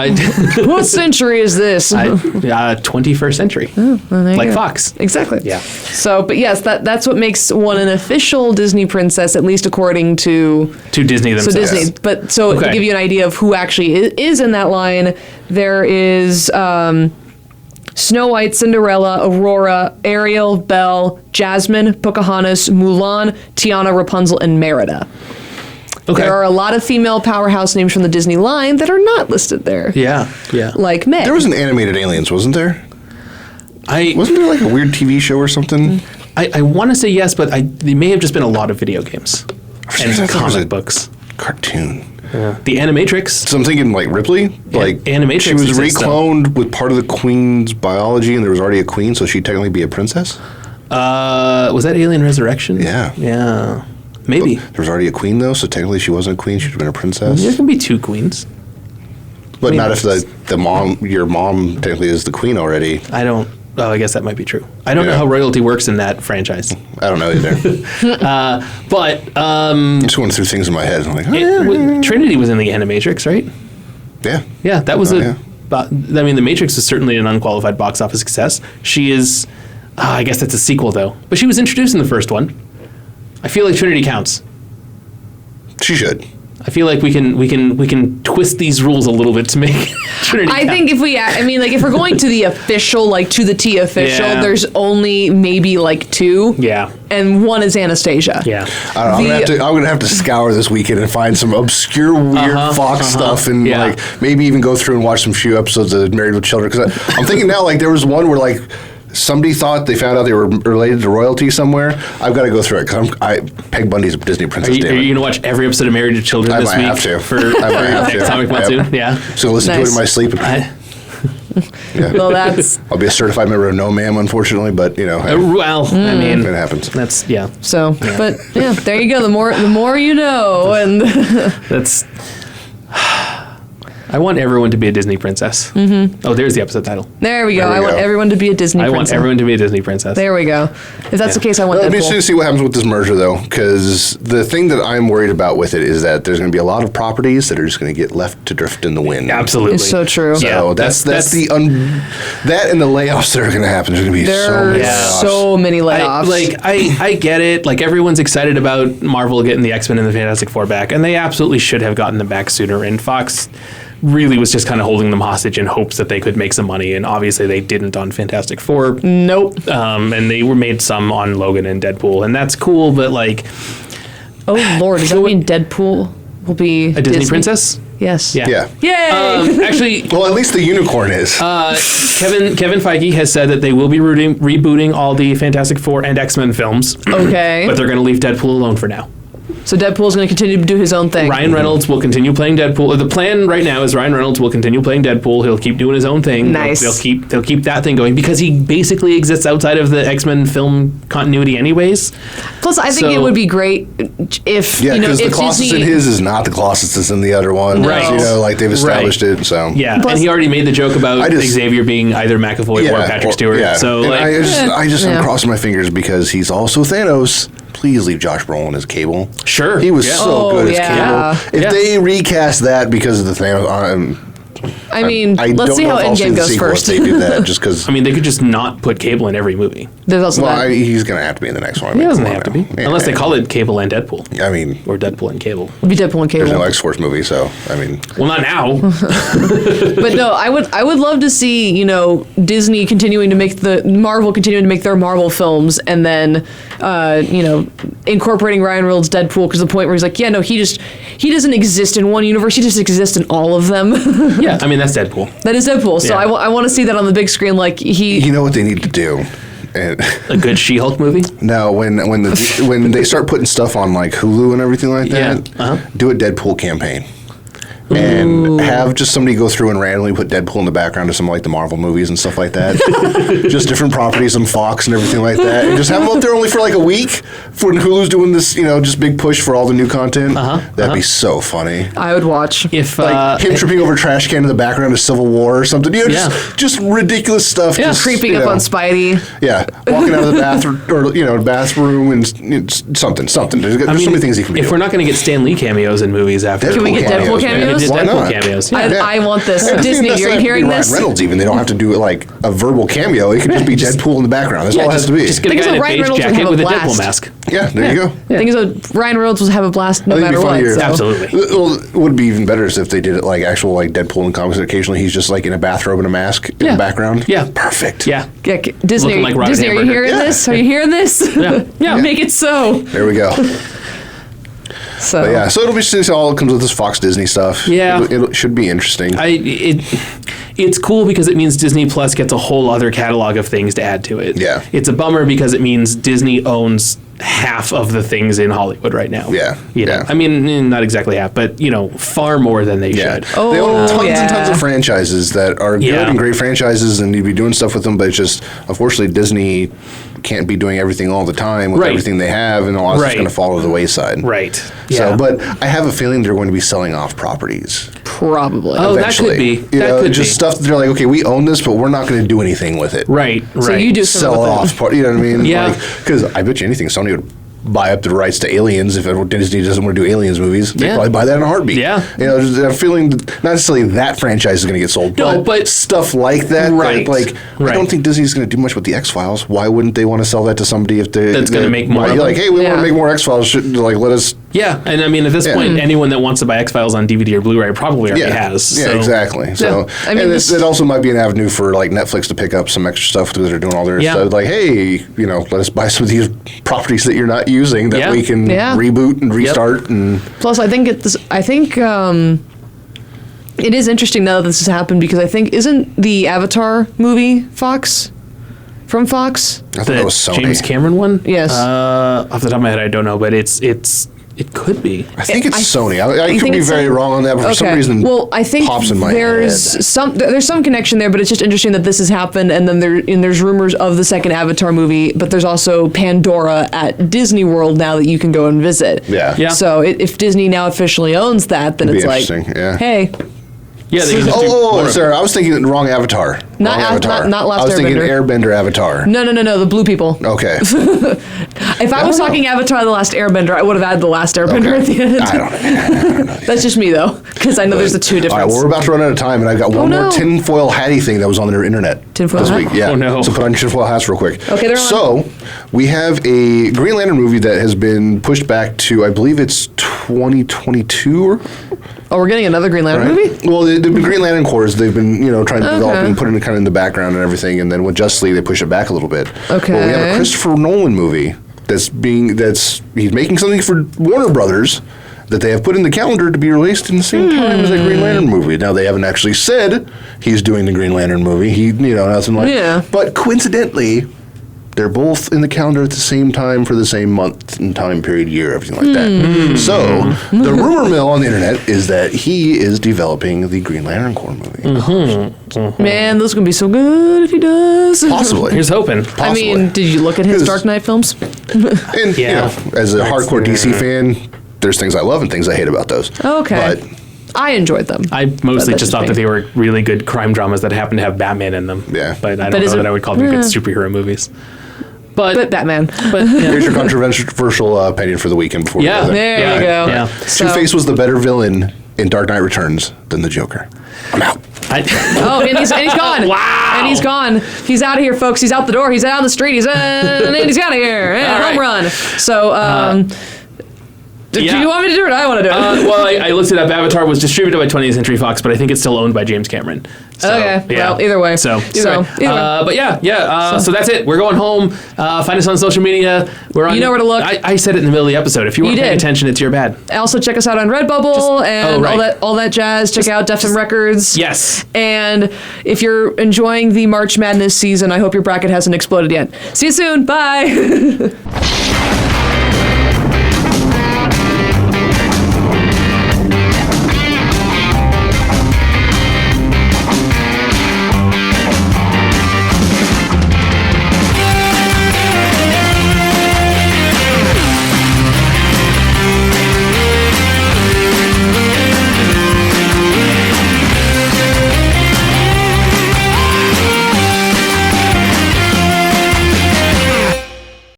What century is this? 21st century. Like Fox. Exactly. Yeah. So, but yes, that's what makes one an official Disney princess, at least according to Disney themselves. So Disney. But to give you an idea of who actually is in that line, there is Snow White, Cinderella, Aurora, Ariel, Belle, Jasmine, Pocahontas, Mulan, Tiana, Rapunzel, and Merida. Okay. There are a lot of female powerhouse names from the Disney line that are not listed there. Yeah, yeah. Like Meg. There was an animated Aliens, wasn't there? Wasn't there like a weird TV show or something? I want to say yes, but there may have just been a lot of video games and comic books. Cartoon. Yeah. The Animatrix. So I'm thinking like Ripley, like Animatrix. She was recloned with part of the queen's biology, and there was already a queen, so she'd technically be a princess. Was that Alien Resurrection? Yeah. Yeah. Maybe. There was already a queen though, so technically she wasn't a queen; she'd have been a princess. There can be two queens. But not if your mom technically is the queen already. I guess that might be true. I don't know how royalty works in that franchise. I don't know either. I'm just going through things in my head. I'm like, Trinity was in the Animatrix, right? Yeah. Yeah, that was The Matrix is certainly an unqualified box office success. She is, I guess that's a sequel though. But she was introduced in the first one. I feel like Trinity counts. She should. I feel like we can twist these rules a little bit to make Trinity count. I think if we're going to the official, like to the T official, there's only maybe like two. Yeah. And one is Anastasia. Yeah. I don't know, I'm gonna have to scour this weekend and find some obscure, weird Fox stuff, and like maybe even go through and watch some few episodes of Married with Children. Because I'm thinking now, like there was one where like somebody thought they found out they were related to royalty somewhere. I've got to go through it because Peg Bundy's a Disney princess. Are you going to watch every episode of Married to Children this week? I might have to. I might have to. Atomic Monsoon? Yeah. So listen to it in my sleep. Well, I'll be a certified member of No Ma'am, unfortunately, but I mean, it happens. That's So, but there you go. The more you know, and that's. I want everyone to be a Disney princess. Mm-hmm. Oh, there's the episode title. There we go. I want everyone to be a Disney princess. I want everyone to be a Disney princess. There we go. If that's the case, I want Deadpool. Deadpool. It'll be interesting to see what happens with this merger, though, because the thing that I'm worried about with it is that there's going to be a lot of properties that are just going to get left to drift in the wind. Absolutely. It's so true. So that's that and the layoffs that are going to happen. There's going to be so many layoffs. I get it. Like, everyone's excited about Marvel getting the X-Men and the Fantastic Four back, and they absolutely should have gotten them back sooner, and Fox really was just kind of holding them hostage in hopes that they could make some money, and obviously they didn't on Fantastic Four. Nope. And they were made some on Logan and Deadpool, and that's cool, but like... Oh, Lord, does that mean Deadpool will be a Disney princess? Yes. Yeah. Yay! Actually... well, at least the unicorn is. Kevin Feige has said that they will be rebooting all the Fantastic Four and X-Men films. Okay. But they're going to leave Deadpool alone for now. So Deadpool's going to continue to do his own thing. Ryan Reynolds will continue playing Deadpool. The plan right now is Ryan Reynolds will continue playing Deadpool. He'll keep doing his own thing. Nice. They'll keep that thing going because he basically exists outside of the X-Men film continuity anyways. Plus, I think it would be great if because the Colossus in his is not the Colossus that's in the other one. Right. Like they've established it. So plus, and he already made the joke about Xavier being either McAvoy or Patrick Stewart. Yeah. So and I just am crossing my fingers because he's also Thanos. Please leave Josh Brolin as Cable. Sure. He was so good as Cable. If they recast that because of the Thanos... let's see how Endgame goes first. If they do that, just because... they could just not put Cable in every movie. There's also that. He's going to have to be in the next one. He doesn't have to be. Unless they call it Cable and Deadpool. Or Deadpool and Cable. It'd be Deadpool and Cable. There's no X-Force movie, so, Well, not now. But no, I would love to see, Disney Marvel continuing to make their Marvel films and then, incorporating Ryan Reynolds' Deadpool because the point where he's like, he doesn't exist in one universe, he just exists in all of them. Yeah, that's Deadpool. That is Deadpool. So I want to see that on the big screen. Like You know what they need to do? A good She-Hulk movie? No, when they start putting stuff on like Hulu and everything like that, do a Deadpool campaign. and have just somebody go through and randomly put Deadpool in the background of some like the Marvel movies and stuff like that. Just different properties and Fox and everything like that. And just have them up there only for like a week for when Hulu's doing this, just big push for all the new content. That'd be so funny. I would watch. If Like him tripping over a trash can in the background of Civil War or something. Just ridiculous stuff. Yeah. Just, Creeping up on Spidey. Yeah, walking out of the bathroom or bathroom and something. There's so many things he can do. If we're not going to get Stan Lee cameos in movies after, Can we get Deadpool cameos? Did Why Deadpool not? cameos? I want this. Yeah, Disney, that's you're not hearing Ryan this? Reynolds even. They don't have to do it like a verbal cameo. It could just be Deadpool in the background. That's all it has to be. Just get a Thing is guy in that a Ryan beige Reynolds would jacket have with a a blast. Deadpool mask. Yeah, there you go. The thing is that Ryan Reynolds will have a blast no I think matter it'd be what. funnier. So. Absolutely. Well, it would be even better if they did it like actual like Deadpool in comics. Occasionally, he's just like in a bathrobe and a mask in the background. Yeah. Perfect. Yeah. Yeah, Disney, Looking like Rod Disney, are you Hamburger. hearing Yeah. this? Are you hearing this? Yeah. Make it so. There we go. So But yeah, so it'll be it all comes with this Fox Disney stuff. Yeah. it should be interesting. It's cool because it means Disney Plus gets a whole other catalog of things to add to it. Yeah. It's a bummer because it means Disney owns half of the things in Hollywood right now. Yeah. You know? Yeah. I mean, not exactly half, but far more than they Yeah. should. They own tons and tons yeah. of franchises that are good Yeah. and great franchises, and you'd be doing stuff with them, but it's just, unfortunately, Disney can't be doing everything all the time with Right. everything they have, and a lot of it's Right. going to fall to the wayside. Right. So, Yeah. but I have a feeling they're going to be selling off properties. probably. Oh, that eventually. could be. You That know, could just be. stuff that they're like, okay, we own this, but we're not going to do anything with it. Right. So you do something Sell with off it. part. You know what I mean? Yeah. Because I bet you anything, Sony would buy up the rights to Aliens if Disney doesn't want to do Aliens movies. They'd Yeah. probably buy that in a heartbeat. Yeah. Just a feeling that not necessarily that franchise is going to get sold, No, but- stuff like that. Right. I Right. don't think Disney's going to do much with the X-Files. Why wouldn't they want to sell that to somebody if they That's gonna make more Like, of like, them. hey, we want Yeah. to make more X-Files. Let us. Yeah, and I mean, at this point, anyone that wants to buy X-Files on DVD or Blu-ray probably already has. Yeah, so- exactly. So, I mean, and this- it also might be an avenue for like Netflix to pick up some extra stuff because they're doing all their Yeah. stuff. Like, hey, let us buy some of these properties that you're not using that Yeah. we can Yeah. reboot and restart. And Plus, I think it is interesting now that this has happened because I think isn't the Avatar movie from Fox? I thought The that was Sony. James Cameron one? Yes. Off the top of my head, I don't know, but it could be. I think it's I- Sony. I you could think be it's very Sony? wrong on that, but for some reason, well, I think pops in my there's head. some connection there, but it's just interesting that this has happened, and then there's rumors of the second Avatar movie, but there's also Pandora at Disney World now that you can go and visit. Yeah. Yeah. So if Disney now officially owns that, then It'd it's be like, interesting, yeah. hey, Yeah, they can just do more Oh, of it. sorry. I was thinking the wrong Avatar. Not Wrong Av- Avatar. not Last I was thinking Airbender. Airbender Avatar. no, the blue people. Okay. If I was talking Avatar: The Last Airbender, I would have added The Last Airbender at the end. I don't know. That's just me though, because I know there's the two All right, difference. well, we're about to run out of time, and I've got one no. more tinfoil hatty thing that was on their internet Tinfoil this hat? week. Yeah. Oh, no. So put on your tinfoil hats real quick. Okay, they're on. So we have a Green Lantern movie that has been pushed back to, I believe it's 2022. Oh, we're getting another Green Lantern Right? movie? Well, they've been Green Lantern Corps. They've been, trying to develop Okay. and put it kind of in the background and everything. And then with Justice League, they push it back a little bit. Okay. Well, we have a Christopher Nolan movie he's making something for Warner Brothers that they have put in the calendar to be released in the same time as that Green Lantern movie. Now, they haven't actually said he's doing the Green Lantern movie. Nothing like. Yeah. But coincidentally, they're both in the calendar at the same time for the same month and time period, year, everything like that. So the rumor mill on the internet is that he is developing the Green Lantern Corps movie. Man, this is gonna be so good if he does. Possibly. Here's hoping. I Possibly. mean, did you look at his 'Cause- Dark Knight films? And, Yeah. as a hardcore DC fan, there's things I love and things I hate about those. Okay. But I enjoyed them. I mostly that's just thought me. that they were really good crime dramas that happened to have Batman in them. Yeah. But I But don't is know it- that I would call them good superhero movies. But Batman. yeah. here's your controversial opinion for the weekend before Yeah. we go There Yeah. you go. Yeah. So- Two-Face was the better villain in Dark Knight Returns than the Joker. I'm out. Oh, and he's gone. Wow. And he's gone. He's out of here, folks. He's out the door. He's out on the street. He's and he's out of here. Yeah, All right. home run. So, do yeah. you want me to do it? Or I want to do it. Well, I looked it up. Avatar was distributed by 20th Century Fox, but I think it's still owned by James Cameron. So, Okay, yeah. well, either way. So, Either way. But yeah. So that's it. We're going home. Find us on social media. We're on. You know where to look. I said it in the middle of the episode. If you weren't You paying did. attention, it's your bad. Also, check us out on Redbubble and right. all that jazz. Check out Def M Records. Yes. And if you're enjoying the March Madness season, I hope your bracket hasn't exploded yet. See you soon. Bye.